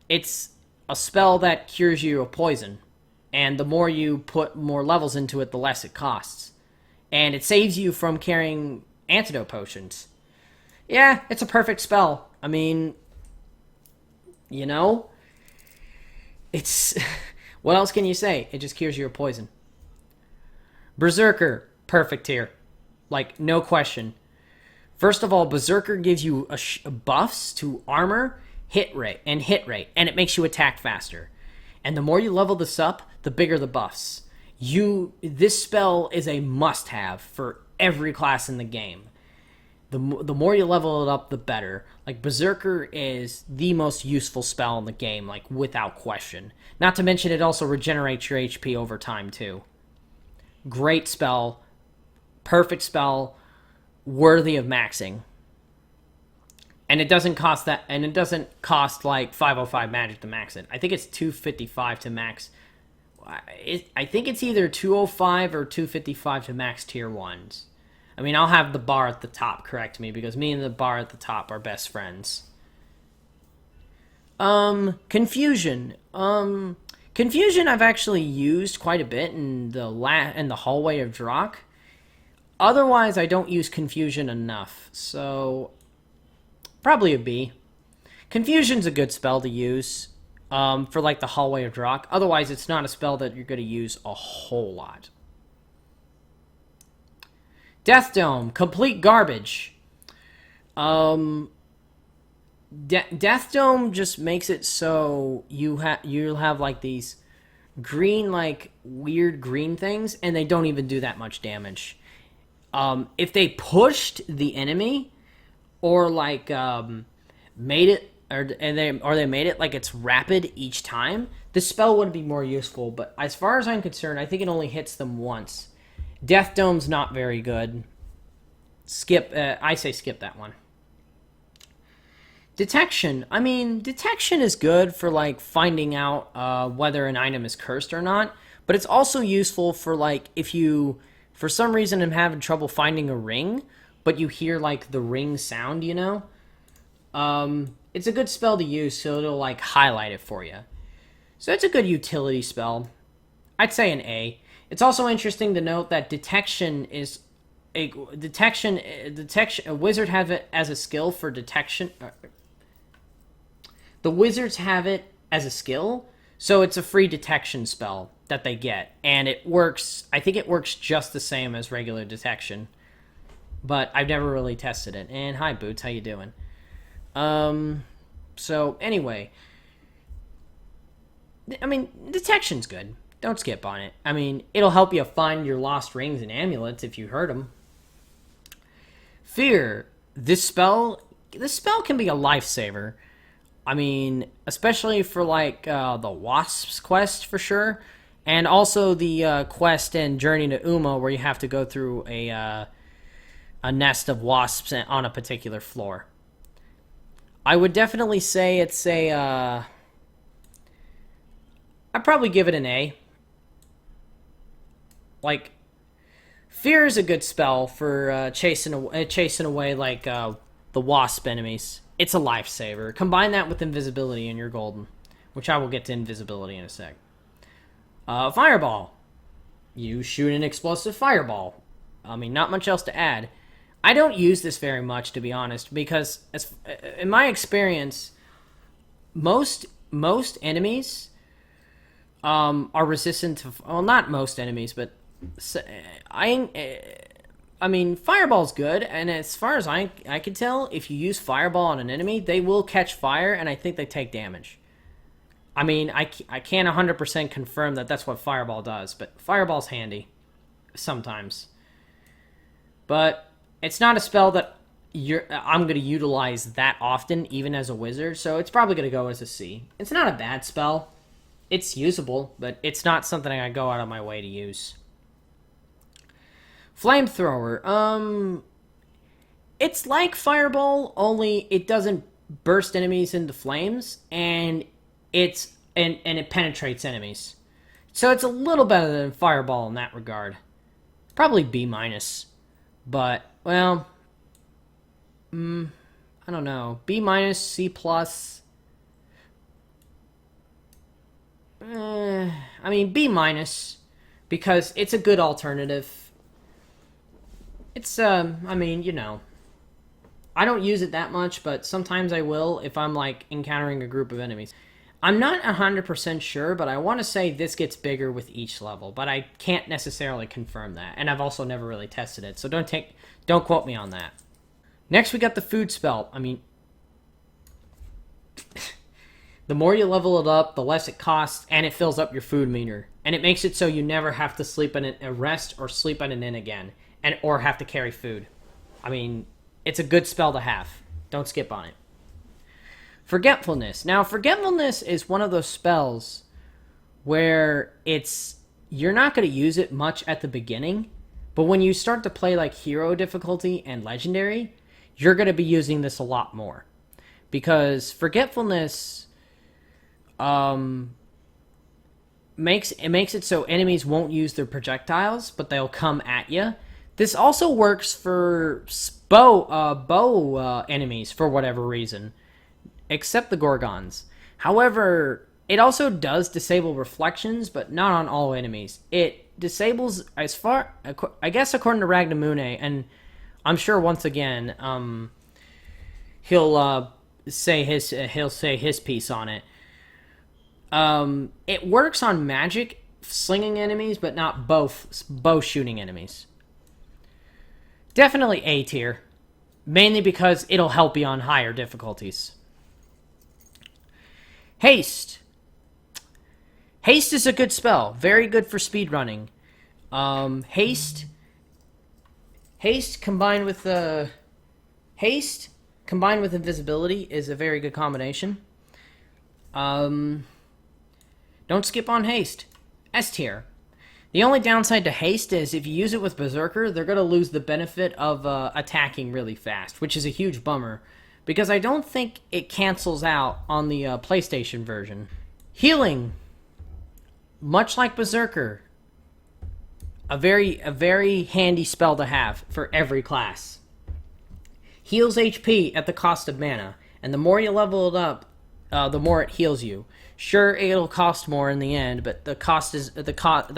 it's a spell that cures you of poison, and the more you put more levels into it, the less it costs. And it saves you from carrying antidote potions. Yeah, it's a perfect spell. I mean, you know, it's... what else can you say? It just cures you of poison. Berserker, perfect tier. Like, no question. First of all, Berserker gives you buffs to armor, hit rate, and it makes you attack faster. And the more you level this up, the bigger the buffs. This spell is a must-have for every class in the game. The more you level it up, the better. Like, Berserker is the most useful spell in the game, like, without question. Not to mention, it also regenerates your HP over time, too. Great spell. Perfect spell. Worthy of maxing. And it doesn't cost that, and it doesn't cost like 505 magic to max it. I think it's 255 to max. I think it's either 205 or 255 to max tier 1s. I mean, I'll have the bar at the top correct me, because me and the bar at the top are best friends. Confusion. Confusion I've actually used quite a bit in the hallway of Drak. Otherwise, I don't use Confusion enough, so probably a B. Confusion's a good spell to use for like the Hallway of Drakh. Otherwise, it's not a spell that you're going to use a whole lot. Death Dome, complete garbage. Death Dome just makes it so you'll have like these green, like weird green things, and they don't even do that much damage. If they pushed the enemy, or like made it, or they made it like it's rapid each time, the spell would be more useful. But as far as I'm concerned, I think it only hits them once. Death Dome's not very good. Skip. I say skip that one. Detection. I mean, detection is good for like finding out whether an item is cursed or not. But it's also useful for like if you, for some reason, am having trouble finding a ring, but you hear like the ring sound, you know. It's a good spell to use, so it'll like highlight it for you. So it's a good utility spell. I'd say an A. It's also interesting to note that detection is a detection. A wizard have it as a skill for detection. The wizards have it as a skill, so it's a free detection spell that they get, and it works. I think it works just the same as regular detection, but I've never really tested it. And hi, Boots, how you doing? So anyway, I mean, detection's good. Don't skip on it. I mean, it'll help you find your lost rings and amulets if you heard them. Fear. This spell can be a lifesaver. I mean, especially for like the Wasp's quest for sure, and also the quest in Journey to Uma where you have to go through a nest of wasps on a particular floor. I would definitely say it's a. I'd probably give it an A. Like, Fear is a good spell for chasing away like the wasp enemies. It's a lifesaver. Combine that with invisibility and you're golden, which I will get to invisibility in a sec. Fireball. You shoot an explosive fireball. I mean, not much else to add. I don't use this very much, to be honest, because in my experience, most enemies are resistant to. Well, not most enemies, but I mean, Fireball's good, and as far as I can tell, if you use Fireball on an enemy, they will catch fire, and I think they take damage. I mean, I can't 100% confirm that that's what Fireball does, but Fireball's handy sometimes. But it's not a spell that I'm going to utilize that often, even as a wizard, so it's probably going to go as a C. It's not a bad spell. It's usable, but it's not something I go out of my way to use. Flamethrower. It's like Fireball, only it doesn't burst enemies into flames, and it penetrates enemies. So it's a little better than Fireball in that regard. Probably B-. But, well, I don't know. B-, C+. I mean, B-, because it's a good alternative. It's, I mean, you know, I don't use it that much, but sometimes I will if I'm, like, encountering a group of enemies. I'm not 100% sure, but I want to say this gets bigger with each level, but I can't necessarily confirm that, and I've also never really tested it, so don't quote me on that. Next, we got the food spell. I mean, the more you level it up, the less it costs, and it fills up your food meter, and it makes it so you never have to sleep in a rest or sleep in an inn again, or have to carry food. I mean, it's a good spell to have. Don't skip on it. Forgetfulness. Now, Forgetfulness is one of those spells where you're not going to use it much at the beginning, but when you start to play like hero difficulty and legendary, you're going to be using this a lot more. Because Forgetfulness makes it so enemies won't use their projectiles, but they'll come at you. This also works for bow enemies for whatever reason, except the Gorgons. However, it also does disable reflections, but not on all enemies. It disables, I guess according to Ragnamune, and I'm sure once again, he'll say his piece on it. It works on magic slinging enemies, but not bow shooting enemies. Definitely A tier, mainly because it'll help you on higher difficulties. Haste. Haste is a good spell, very good for speedrunning. Haste combined with invisibility is a very good combination. Don't skip on haste. S tier. The only downside to haste is if you use it with Berserker, they're going to lose the benefit of attacking really fast, which is a huge bummer, because I don't think it cancels out on the PlayStation version. Healing. Much like Berserker, a very handy spell to have for every class. Heals HP at the cost of mana, and the more you level it up, the more it heals you. Sure, it'll cost more in the end, but the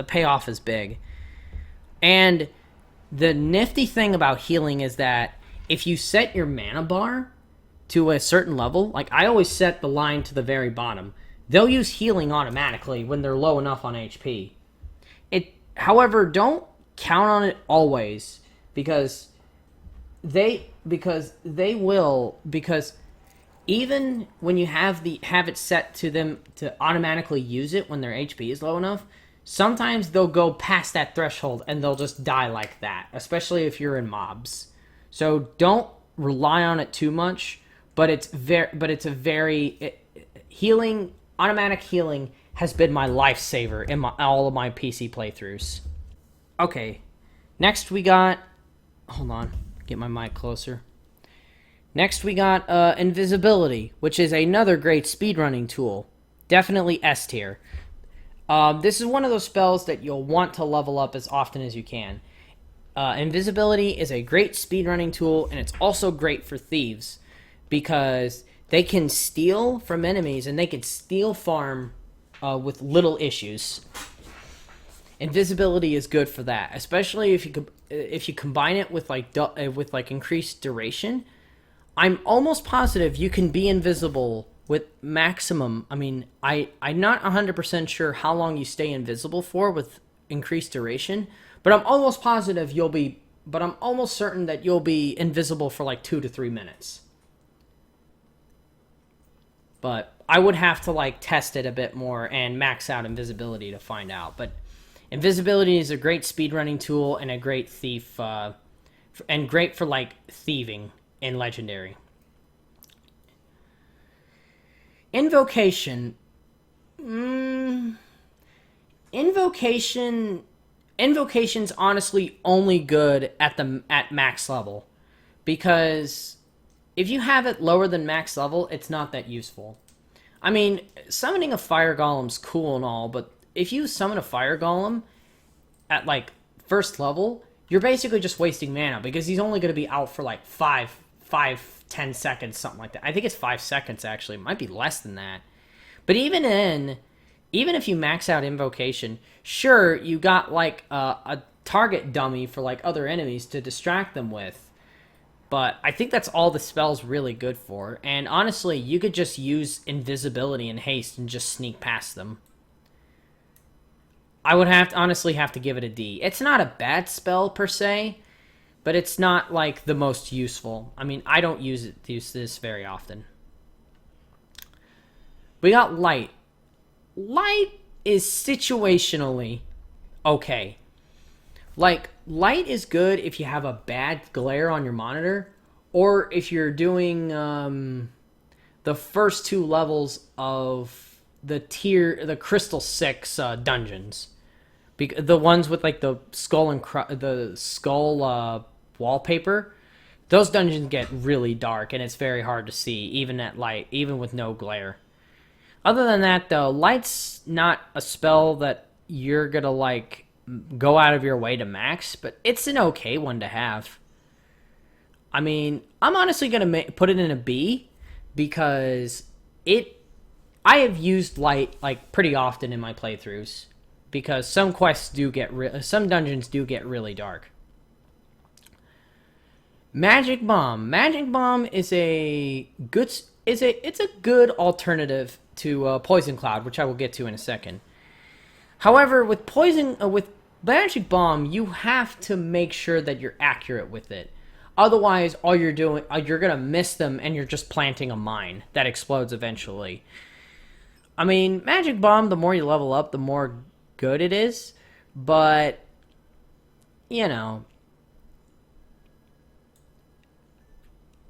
payoff is big. And the nifty thing about healing is that if you set your mana bar to a certain level, like I always set the line to the very bottom, they'll use healing automatically when they're low enough on HP. However, don't count on it always, because even when you have it set to them to automatically use it when their HP is low enough, sometimes they'll go past that threshold and they'll just die like that, especially if you're in mobs. So don't rely on it too much, but automatic healing has been my lifesaver in all of my PC playthroughs. Okay, next we got... Hold on, get my mic closer. Next we got Invisibility, which is another great speedrunning tool. Definitely S tier. This is one of those spells that you'll want to level up as often as you can. Invisibility is a great speedrunning tool, and it's also great for thieves, because they can steal from enemies, and they can steal farm with little issues. Invisibility is good for that, especially if you combine it with increased duration. I'm almost positive you can be invisible with maximum. I mean, I'm not 100% sure how long you stay invisible for with increased duration, but I'm almost positive I'm almost certain that you'll be invisible for like 2 to 3 minutes. But I would have to test it a bit more and max out invisibility to find out. But invisibility is a great speedrunning tool and a great thief, and great for thieving in Legendary. Invocation's honestly only good at max level, because if you have it lower than max level, it's not that useful. I mean, summoning a fire golem's cool and all, but if you summon a fire golem at first level, you're basically just wasting mana, because he's only going to be out for 10 seconds, something like that. I think it's 5 seconds, actually. It might be less than that. But even if you max out Invocation, sure, you got a target dummy for other enemies to distract them with. But I think that's all the spell's really good for. And honestly, you could just use Invisibility and Haste and just sneak past them. I would honestly have to give it a D. It's not a bad spell per se, but it's not the most useful. I mean, I don't use this very often. We got Light. Light is situationally okay. Light is good if you have a bad glare on your monitor, or if you're doing the first 2 levels of the Crystal 6 dungeons. The ones with the skull wallpaper, those dungeons get really dark and it's very hard to see even at light, even with no glare. Other than that, though, Light's not a spell that you're gonna go out of your way to max, but it's an okay one to have. I mean, I'm honestly gonna put it in a B, because I have used Light pretty often in my playthroughs. because some quests do get some dungeons do get really dark. Magic Bomb. Magic Bomb is a good it's a good alternative to Poison Cloud, which I will get to in a second. However, with Magic Bomb, you have to make sure that you're accurate with it. Otherwise, all you're doing, you're gonna miss them, and you're just planting a mine that explodes eventually. I mean, Magic Bomb, the more you level up, the more good it is. But, you know,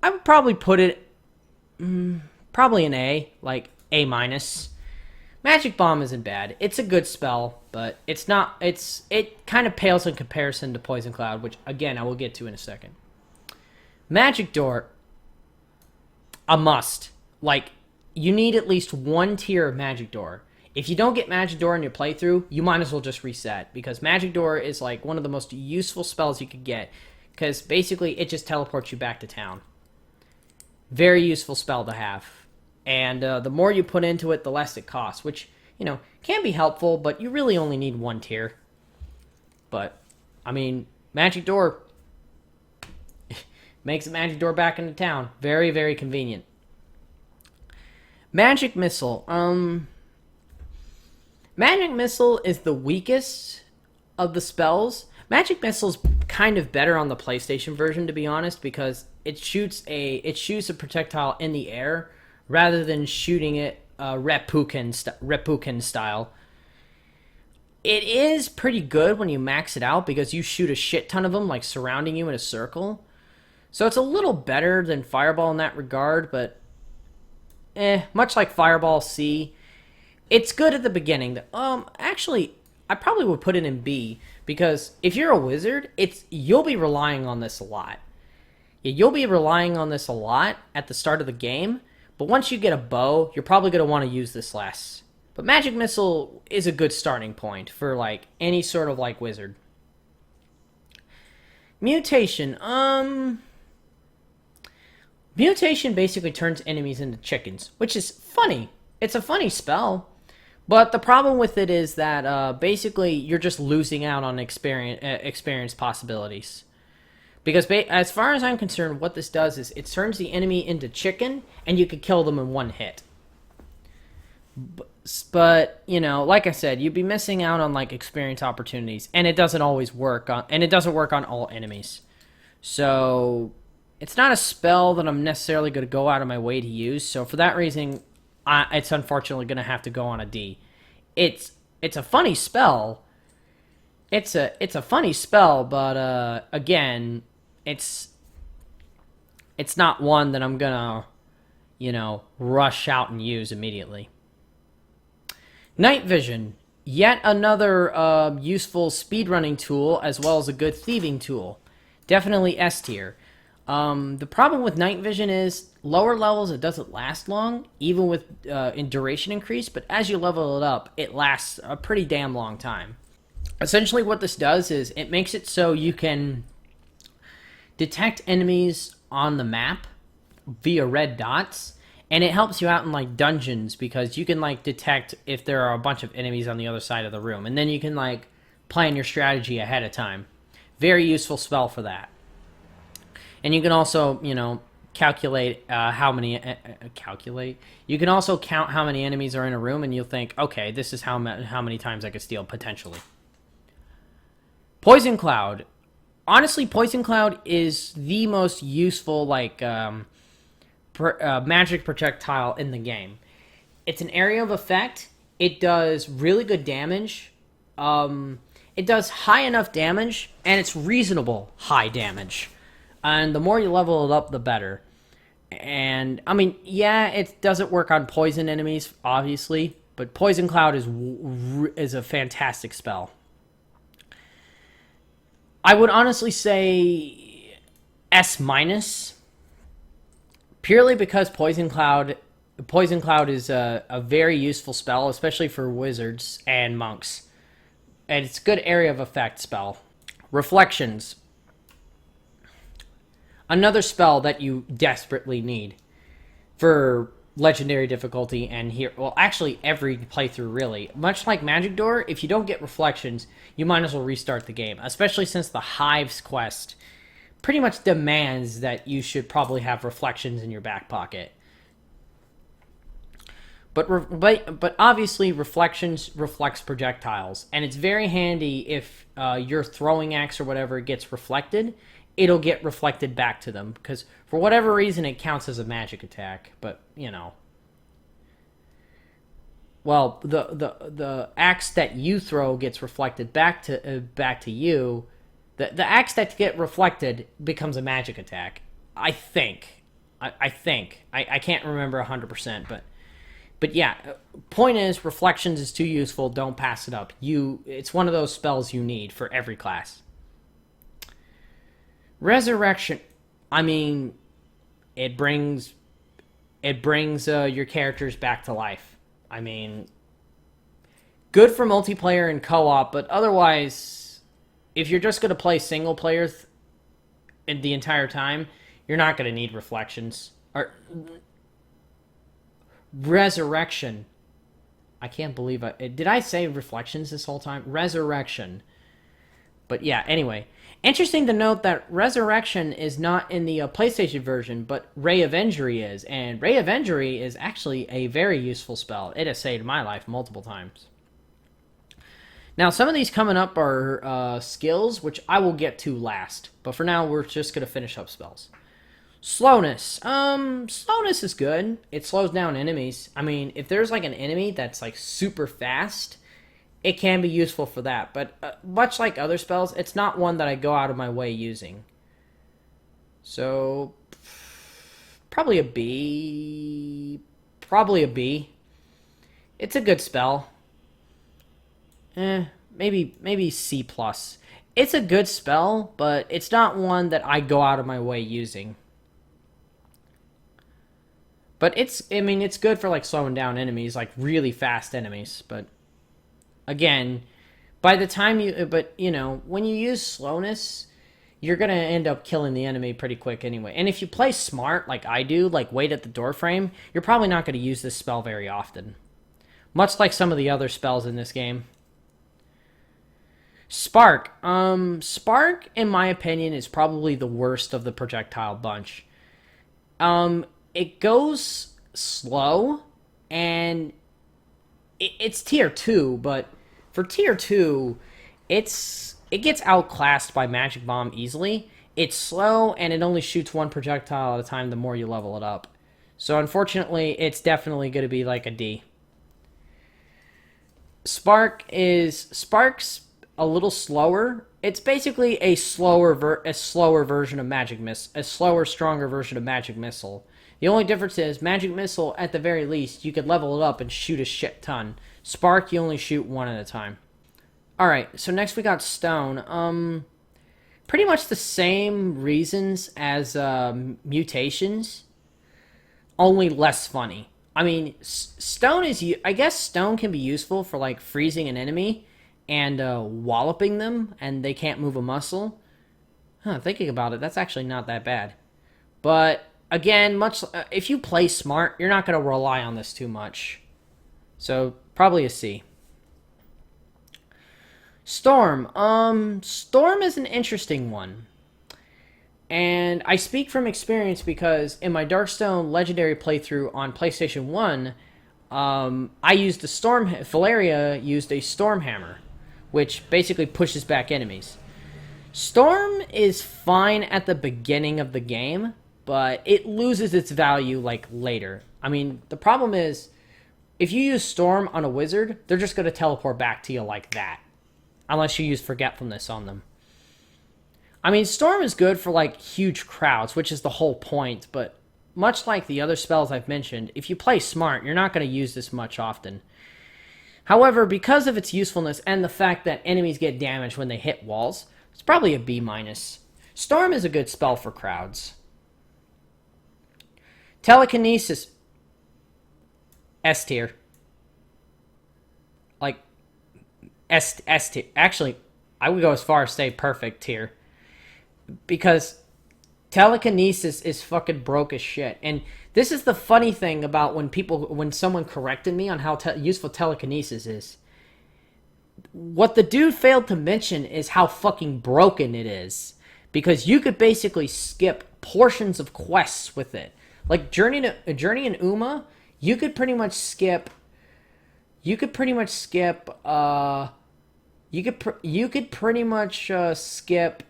I would probably put it probably an A, like A minus. Magic Bomb isn't bad. It's a good spell, but it's not. It kind of pales in comparison to Poison Cloud, which again I will get to in a second. Magic Door, a must. Like, you need at least one tier of Magic Door. If you don't get Magic Door in your playthrough, you might as well just reset, because Magic Door is like one of the most useful spells you could get, because basically it just teleports you back to town. Very useful spell to have. And the more you put into it, the less it costs, which, you know, can be helpful, but you really only need one tier. But, I mean, Magic Door makes a Magic Door back into town. Very, very convenient. Magic Missile. Magic Missile is the weakest of the spells. Magic Missile's kind of better on the PlayStation version, to be honest, because it shoots a projectile in the air rather than shooting it Reppuken style. It is pretty good when you max it out, because you shoot a shit ton of them, like surrounding you in a circle. So it's a little better than Fireball in that regard, but much like Fireball C, it's good at the beginning. Actually, I probably would put it in B, because if you're a wizard, you'll be relying on this a lot. Yeah, you'll be relying on this a lot at the start of the game, but once you get a bow, you're probably going to want to use this less. But Magic Missile is a good starting point for, like, any sort of, like, wizard. Mutation. Mutation basically turns enemies into chickens, which is funny. It's a funny spell, but the problem with it is that basically you're just losing out on experience possibilities. Because as far as I'm concerned, what this does is it turns the enemy into chicken, and you can kill them in one hit. But, you know, like I said, you'd be missing out on, like, experience opportunities, and it doesn't always work on, and it doesn't work on all enemies. So it's not a spell that I'm necessarily going to go out of my way to use. So for that reason, it's unfortunately going to have to go on a D. It's a funny spell. It's a funny spell, but again, it's not one that I'm gonna, you know, rush out and use immediately. Night Vision, yet another useful speedrunning tool, as well as a good thieving tool. Definitely S tier. The problem with Night Vision is lower levels, it doesn't last long, even with in duration increase, but as you level it up, it lasts a pretty damn long time. Essentially what this does is it makes it so you can detect enemies on the map via red dots, and it helps you out in, like, dungeons, because you can, like, detect if there are a bunch of enemies on the other side of the room, and then you can, like, plan your strategy ahead of time. Very useful spell for that. And you can also, you know, calculate how many... You can also count how many enemies are in a room, and you'll think, okay, this is how many times I could steal, potentially. Poison Cloud. Honestly, Poison Cloud is the most useful, like, magic projectile in the game. It's an area of effect. It does really good damage. It does high enough damage, and it's reasonable high damage. And the more you level it up, the better. And, I mean, yeah, it doesn't work on poison enemies, obviously, but Poison Cloud is a fantastic spell. I would honestly say S minus, purely because Poison Cloud is a very useful spell, especially for wizards and monks. And it's a good area of effect spell. Reflections. Another spell that you desperately need for legendary difficulty, and here, well, actually every playthrough really. Much like Magic Door, if you don't get reflections, you might as well restart the game, especially since the Hives quest pretty much demands that you should probably have reflections in your back pocket. But obviously reflections reflects projectiles, and it's very handy if your throwing axe or whatever gets reflected. It'll get reflected back to them, because for whatever reason it counts as a magic attack. But you know, well, the axe that you throw gets reflected back to you. The axe that get reflected becomes a magic attack. I think. I think. I can't remember 100%, but yeah, point is, reflections is too useful. Don't pass it up. It's one of those spells you need for every class. Resurrection, I mean, it brings your characters back to life. I mean, good for multiplayer and co-op, but otherwise, if you're just going to play single player the entire time, you're not going to need reflections. Or Resurrection. I can't believe did I say reflections this whole time? Resurrection. But yeah, anyway. Interesting to note that Resurrection is not in the PlayStation version, but Ray of Injury is. And Ray of Injury is actually a very useful spell. It has saved my life multiple times. Now, some of these coming up are skills, which I will get to last. But for now, we're just going to finish up spells. Slowness. Slowness is good. It slows down enemies. I mean, if there's like an enemy that's like super fast, it can be useful for that. But much like other spells, it's not one that I go out of my way using. So, probably a B. Probably a B. It's a good spell. Maybe C+. It's a good spell, but it's not one that I go out of my way using. But it's good for like slowing down enemies, like really fast enemies. But again, by the time when you use slowness, you're going to end up killing the enemy pretty quick anyway. And if you play smart, like I do, like wait at the door frame, you're probably not going to use this spell very often. Much like some of the other spells in this game. Spark. Spark, in my opinion, is probably the worst of the projectile bunch. It goes slow, and it's tier 2, but for tier 2, it gets outclassed by Magic Bomb easily. It's slow, and it only shoots one projectile at a time the more you level it up. So unfortunately, it's definitely going to be like a D. Spark's a little slower. It's basically a slower version of Magic Missile, a slower, stronger version of Magic Missile. The only difference is, Magic Missile, at the very least, you could level it up and shoot a shit ton. Spark, you only shoot one at a time. Alright, so next we got Stone. Pretty much the same reasons as Mutations, only less funny. I mean, I guess Stone can be useful for, like, freezing an enemy and walloping them, and they can't move a muscle. Thinking about it, that's actually not that bad. But again, if you play smart, you're not going to rely on this too much. So, probably a C. Storm. Storm is an interesting one. And I speak from experience because in my Darkstone Legendary playthrough on PlayStation 1, I used Valeria used a Storm Hammer, which basically pushes back enemies. Storm is fine at the beginning of the game, but it loses its value, like, later. I mean, the problem is, if you use Storm on a wizard, they're just going to teleport back to you like that. Unless you use Forgetfulness on them. I mean, Storm is good for, like, huge crowds, which is the whole point, but much like the other spells I've mentioned, if you play smart, you're not going to use this much often. However, because of its usefulness and the fact that enemies get damaged when they hit walls, it's probably a B-. Storm is a good spell for crowds. Telekinesis. S tier. Like, S tier. Actually, I would go as far as say perfect tier. Because Telekinesis is fucking broke as shit. And this is the funny thing about when someone corrected me on how useful telekinesis is. What the dude failed to mention is how fucking broken it is. Because you could basically skip portions of quests with it. Like Journey in Uma, you could pretty much skip. You could pretty much skip. You could pretty much skip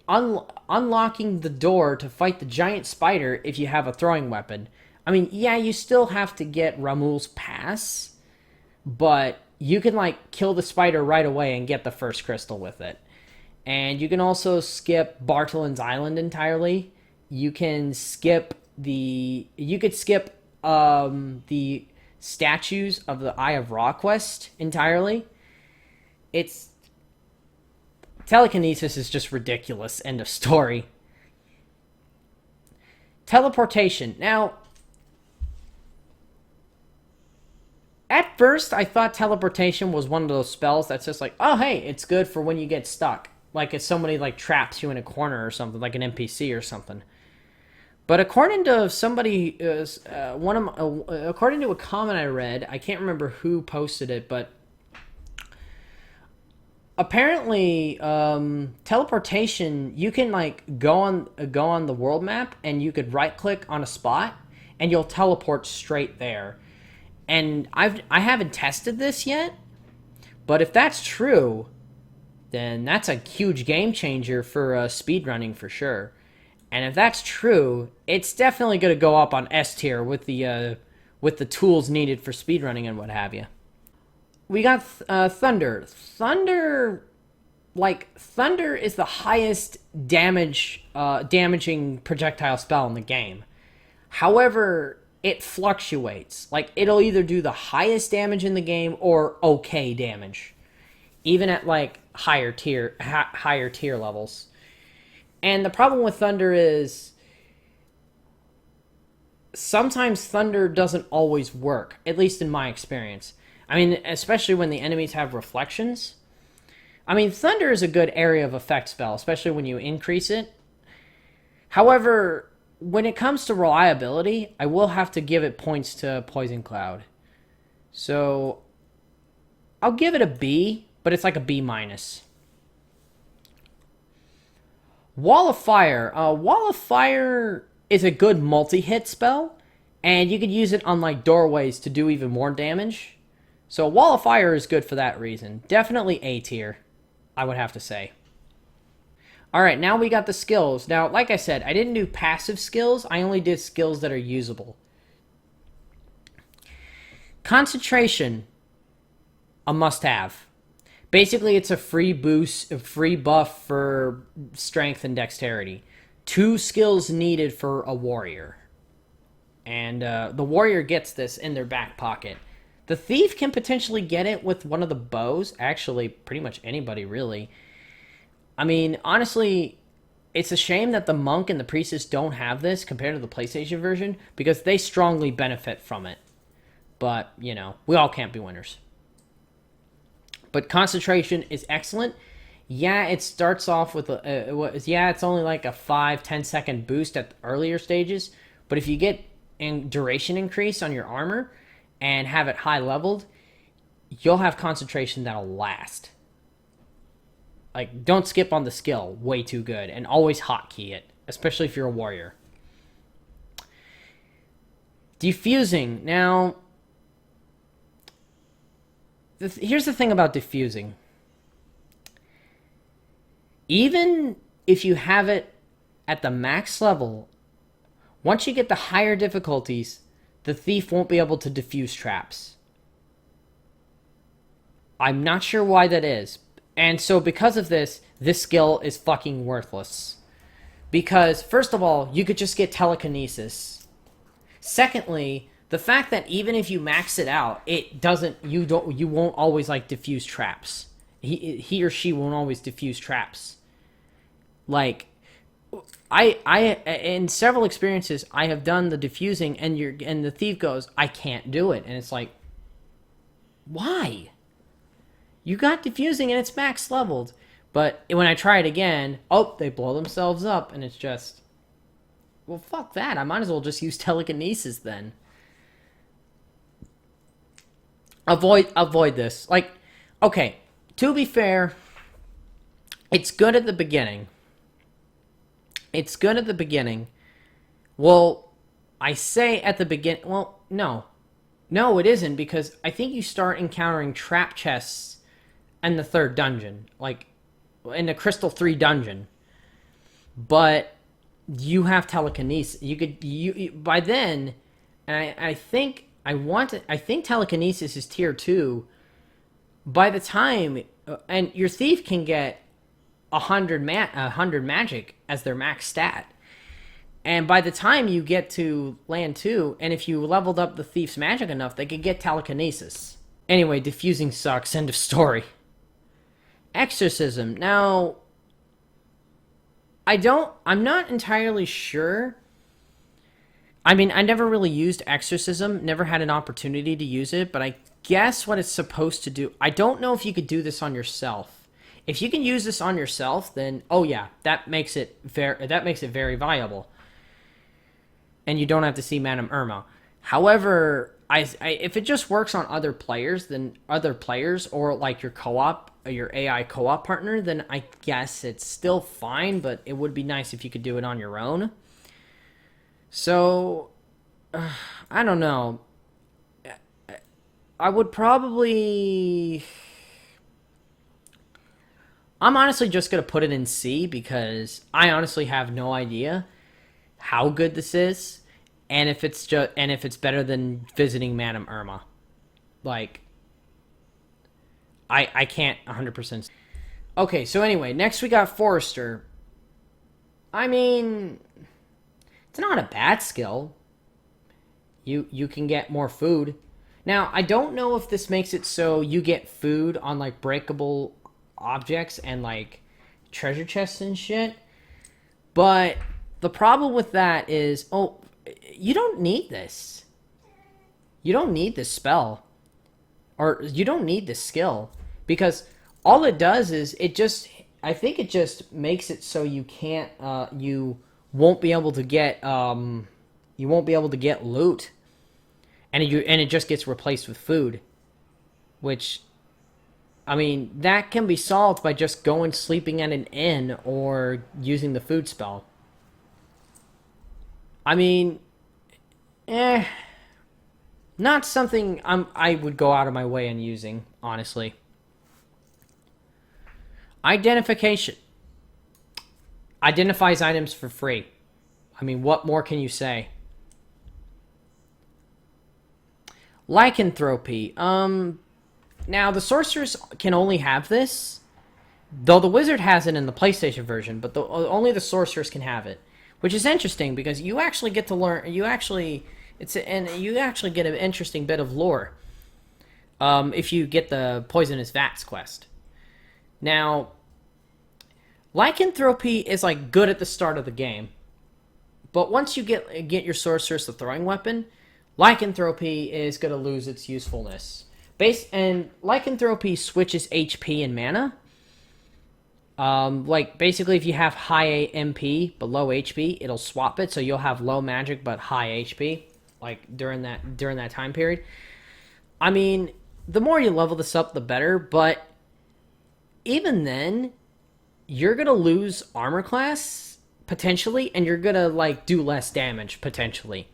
unlocking the door to fight the giant spider if you have a throwing weapon. I mean, yeah, you still have to get Ramul's pass, but you can like kill the spider right away and get the first crystal with it. And you can also skip Bartholin's Island entirely. You can skip you could skip the statues of the Eye of Ra quest entirely. It's telekinesis is just ridiculous. End of story. Teleportation. Now, at first, I thought teleportation was one of those spells that's just like, oh, hey, it's good for when you get stuck. Like if somebody like traps you in a corner or something, like an NPC or something. But according to somebody, according to a comment I read, I can't remember who posted it, but apparently, teleportation, you can like go on the world map and you could right click on a spot and you'll teleport straight there. And I haven't tested this yet, but if that's true, then that's a huge game changer for speedrunning for sure. And if that's true, it's definitely going to go up on S tier with the tools needed for speedrunning and what have you. We got Thunder. Thunder is the highest damaging projectile spell in the game. However, it fluctuates. Like, it'll either do the highest damage in the game or okay damage, even at like higher tier levels. And the problem with Thunder is sometimes Thunder doesn't always work, at least in my experience. I mean, especially when the enemies have reflections. I mean, Thunder is a good area of effect spell, especially when you increase it. However, when it comes to reliability, I will have to give it points to Poison Cloud. So, I'll give it a B, but it's like a B minus. Wall of Fire. Wall of Fire is a good multi-hit spell, and you could use it on like doorways to do even more damage. So Wall of Fire is good for that reason. Definitely A tier, I would have to say. Alright, now we got the skills. Now, like I said, I didn't do passive skills. I only did skills that are usable. Concentration, a must-have. Basically, it's a free boost, a free buff for strength and dexterity. 2 skills needed for a warrior. And the warrior gets this in their back pocket. The thief can potentially get it with one of the bows. Actually, pretty much anybody, really. I mean, honestly, it's a shame that the monk and the priestess don't have this compared to the PlayStation version, because they strongly benefit from it. But, you know, we all can't be winners. But concentration is excellent. Yeah, it starts off with it's only like a 5-10 second boost at the earlier stages. But if you get a duration increase on your armor and have it high leveled, you'll have concentration that'll last. Like, don't skip on the skill. Way too good. And always hotkey it, especially if you're a warrior. Diffusing. Now, here's the thing about diffusing. Even if you have it at the max level, once you get the higher difficulties, the thief won't be able to diffuse traps. I'm not sure why that is. And so because of this, this skill is fucking worthless. Because, first of all, you could just get telekinesis. Secondly, the fact that even if you max it out, you won't always like diffuse traps. He or she won't always diffuse traps. Like, I in several experiences I have done the diffusing and the thief goes, I can't do it, and it's like, why? You got diffusing and it's max leveled, But when I try it again, oh, they blow themselves up, and it's just, well, fuck that. I might as well just use telekinesis then. Avoid this. Like, okay, to be fair, it's good at the beginning. It's good at the beginning. Well, I say at the beginning, well, no. No, it isn't, because I think you start encountering trap chests in the 3rd dungeon. Like, in the Crystal 3 dungeon. But you have telekinesis. You by then, and I think telekinesis is tier 2. By the time, and your thief can get 100 magic as their max stat. And by the time you get to land 2, and if you leveled up the thief's magic enough, they could get telekinesis. Anyway, diffusing sucks. End of story. Exorcism. Now, I'm not entirely sure. I mean, I never really used exorcism, never had an opportunity to use it, but I guess what it's supposed to do, I don't know if you could do this on yourself. If you can use this on yourself, then, oh yeah, that makes it very viable. And you don't have to see Madame Irma. However, if it just works on other players, or like your co-op, or your AI co-op partner, then I guess it's still fine, but it would be nice if you could do it on your own. So, I don't know. I would probably... I'm honestly just going to put it in C, because I honestly have no idea how good this is, and if it's better than visiting Madame Irma. Like, I can't 100%. Okay, so anyway, next we got Forester. I mean, it's not a bad skill. You can get more food. Now, I don't know if this makes it so you get food on, like, breakable objects and, like, treasure chests and shit. But the problem with that is, oh, you don't need this. You don't need this spell. Or you don't need this skill. Because all it does is, I think it just makes it so you can't, you won't be able to get loot. And it just gets replaced with food. Which, I mean, that can be solved by just going sleeping at an inn or using the food spell. I mean, not something I would go out of my way in using, honestly. Identification. Identifies items for free. I mean, what more can you say? Lycanthropy. Now, the sorceress can only have this, though the wizard has it in the PlayStation version, but only the sorceress can have it, which is interesting because you actually get to learn. You actually get an interesting bit of lore if you get the Poisonous Vats quest. Now, lycanthropy is like good at the start of the game, but once you get your sorceress the throwing weapon, lycanthropy is going to lose its usefulness. And lycanthropy switches HP and mana. Like, basically, if you have high MP but low HP, it'll swap it, so you'll have low magic but high HP, like, during that time period. I mean, the more you level this up, the better, but even then, you're gonna lose armor class, potentially, and you're gonna, like, do less damage, potentially.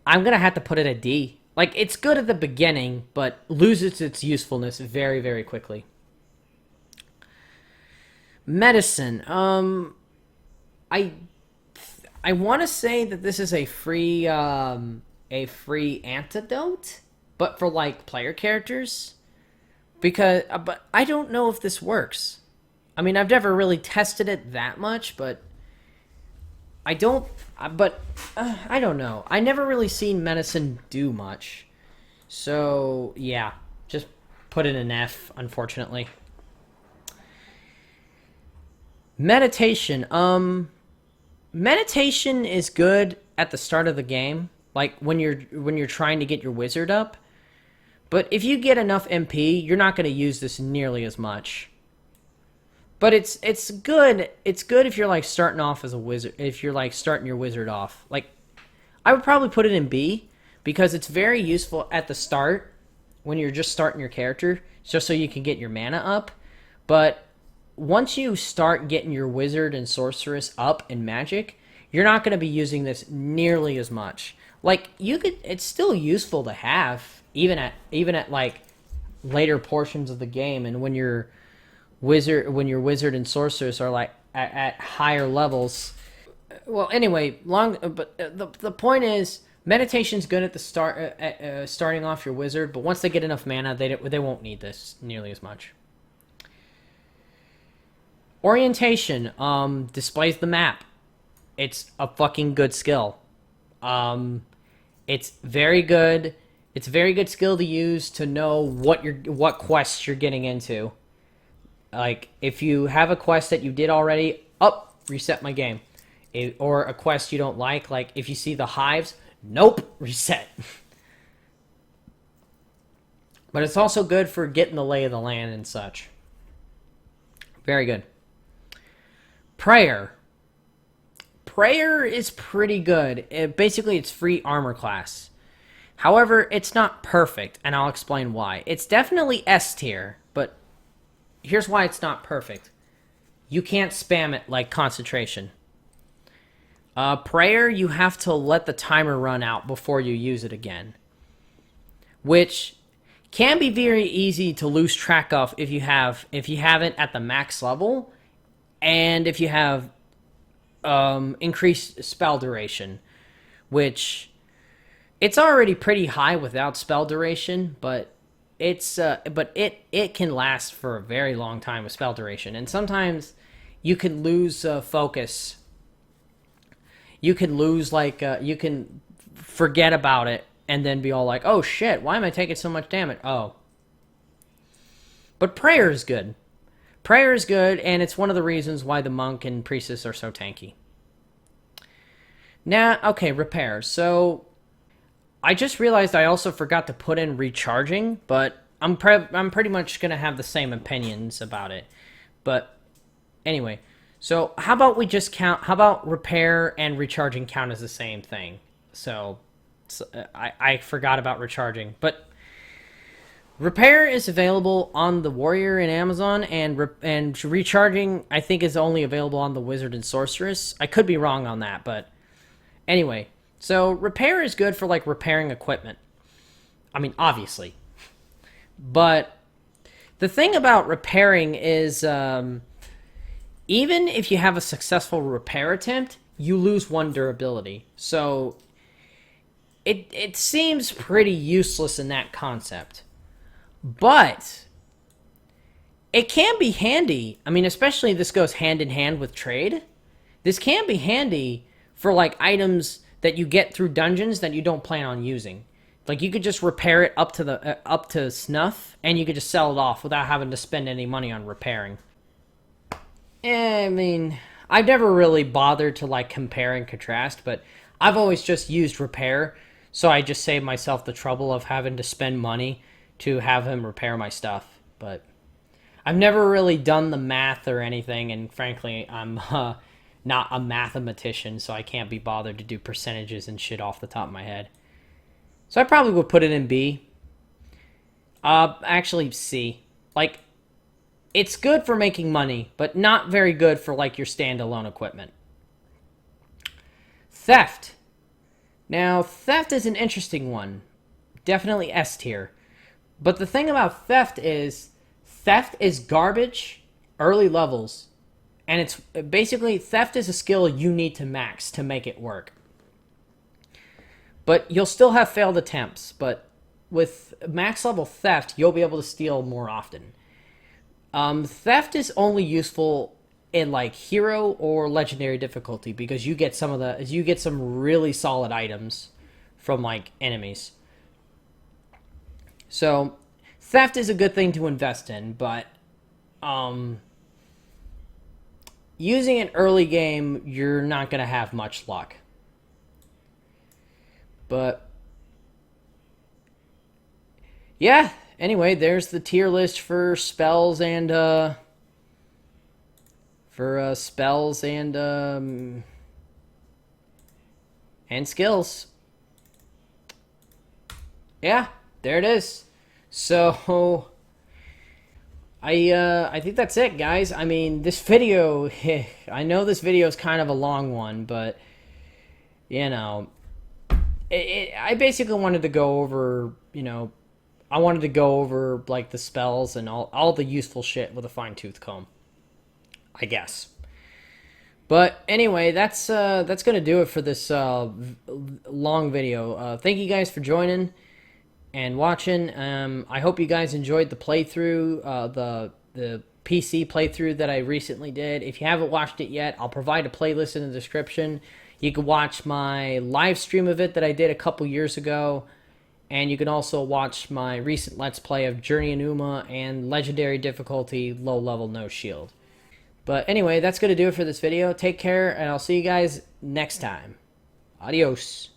I'm gonna have to put it at D. Like, it's good at the beginning, but loses its usefulness very, very quickly. Medicine. I want to say that this is a free antidote, but for, like, player characters, but I don't know if this works. I mean, I've never really tested it that much, but I don't know. I never really seen medicine do much. So, yeah. Just put it in F, unfortunately. Meditation. Meditation is good at the start of the game. Like, when you're trying to get your wizard up. But if you get enough MP, you're not going to use this nearly as much. But it's good. It's good if you're like starting off as a wizard. If you're like starting your wizard off, like I would probably put it in B because it's very useful at the start when you're just starting your character, just so you can get your mana up. But once you start getting your wizard and sorceress up in Magic, you're not going to be using this nearly as much. Like you could, it's still useful to have even at like later portions of the game, and when your wizard and sorceress are like at higher levels. Well, anyway, but the point is, meditation's good at the start, starting off your wizard, but once they get enough mana, they won't need this nearly as much. Orientation displays the map. It's a fucking good skill. It's very good. It's a very good skill to use to know what quests you're getting into. Like if you have a quest that you did already, reset my game. Or a quest you don't like if you see the hives, nope, reset. But it's also good for getting the lay of the land and such. Very good. Prayer. Prayer is pretty good. Basically, it's free armor class. However, it's not perfect, and I'll explain why. It's definitely S tier, but here's why it's not perfect. You can't spam it like concentration. Prayer, you have to let the timer run out before you use it again, which can be very easy to lose track of if you have it at the max level, and if you have increased spell duration, which it's already pretty high without spell duration, but it can last for a very long time with spell duration, and sometimes you can lose focus. You can lose, you can forget about it and then be all like, oh shit, why am I taking so much damage? Oh. But prayer is good. Prayer is good, and it's one of the reasons why the monk and priestess are so tanky. Now, okay, repair. So, I just realized I also forgot to put in recharging, but I'm pretty much going to have the same opinions about it. But, anyway. So, how about we just count... How about repair and recharging count as the same thing? So I forgot about recharging. But repair is available on the warrior in Amazon, and recharging, I think, is only available on the wizard and sorceress. I could be wrong on that, but... Anyway, so repair is good for, repairing equipment. I mean, obviously. But the thing about repairing is... even if you have a successful repair attempt, you lose 1 durability. So it seems pretty useless in that concept. But it can be handy. I mean, especially this goes hand in hand with trade. This can be handy for items that you get through dungeons that you don't plan on using. You could just repair it up to snuff, and you could just sell it off without having to spend any money on repairing. I mean, I've never really bothered to compare and contrast, but I've always just used repair, so I just save myself the trouble of having to spend money to have him repair my stuff. But I've never really done the math or anything, and frankly, I'm not a mathematician, so I can't be bothered to do percentages and shit off the top of my head. So I probably would put it in B. Actually, C. It's good for making money, but not very good for, your standalone equipment. Theft. Now, theft is an interesting one. Definitely S tier. But the thing about theft is garbage early levels. And it's basically, theft is a skill you need to max to make it work. But you'll still have failed attempts. But with max level theft, you'll be able to steal more often. Theft is only useful in hero or legendary difficulty because you get some really solid items from enemies. So theft is a good thing to invest in, but using it early game, you're not going to have much luck. But yeah, anyway, there's the tier list for spells and and skills. Yeah, there it is. So I think that's it, guys. I mean, this video, I know this video is kind of a long one, but you know, I basically wanted to go over, I wanted to go over like the spells and all the useful shit with a fine tooth comb, I guess. But anyway, that's gonna do it for this long video. Thank you guys for joining and watching. I hope you guys enjoyed the playthrough, the PC playthrough that I recently did. If you haven't watched it yet, I'll provide a playlist in the description. You can watch my live stream of it that I did a couple years ago, and you can also watch my recent Let's Play of Journey in Uma and Legendary Difficulty, Low Level, No Shield. But anyway, that's going to do it for this video. Take care, and I'll see you guys next time. Adios.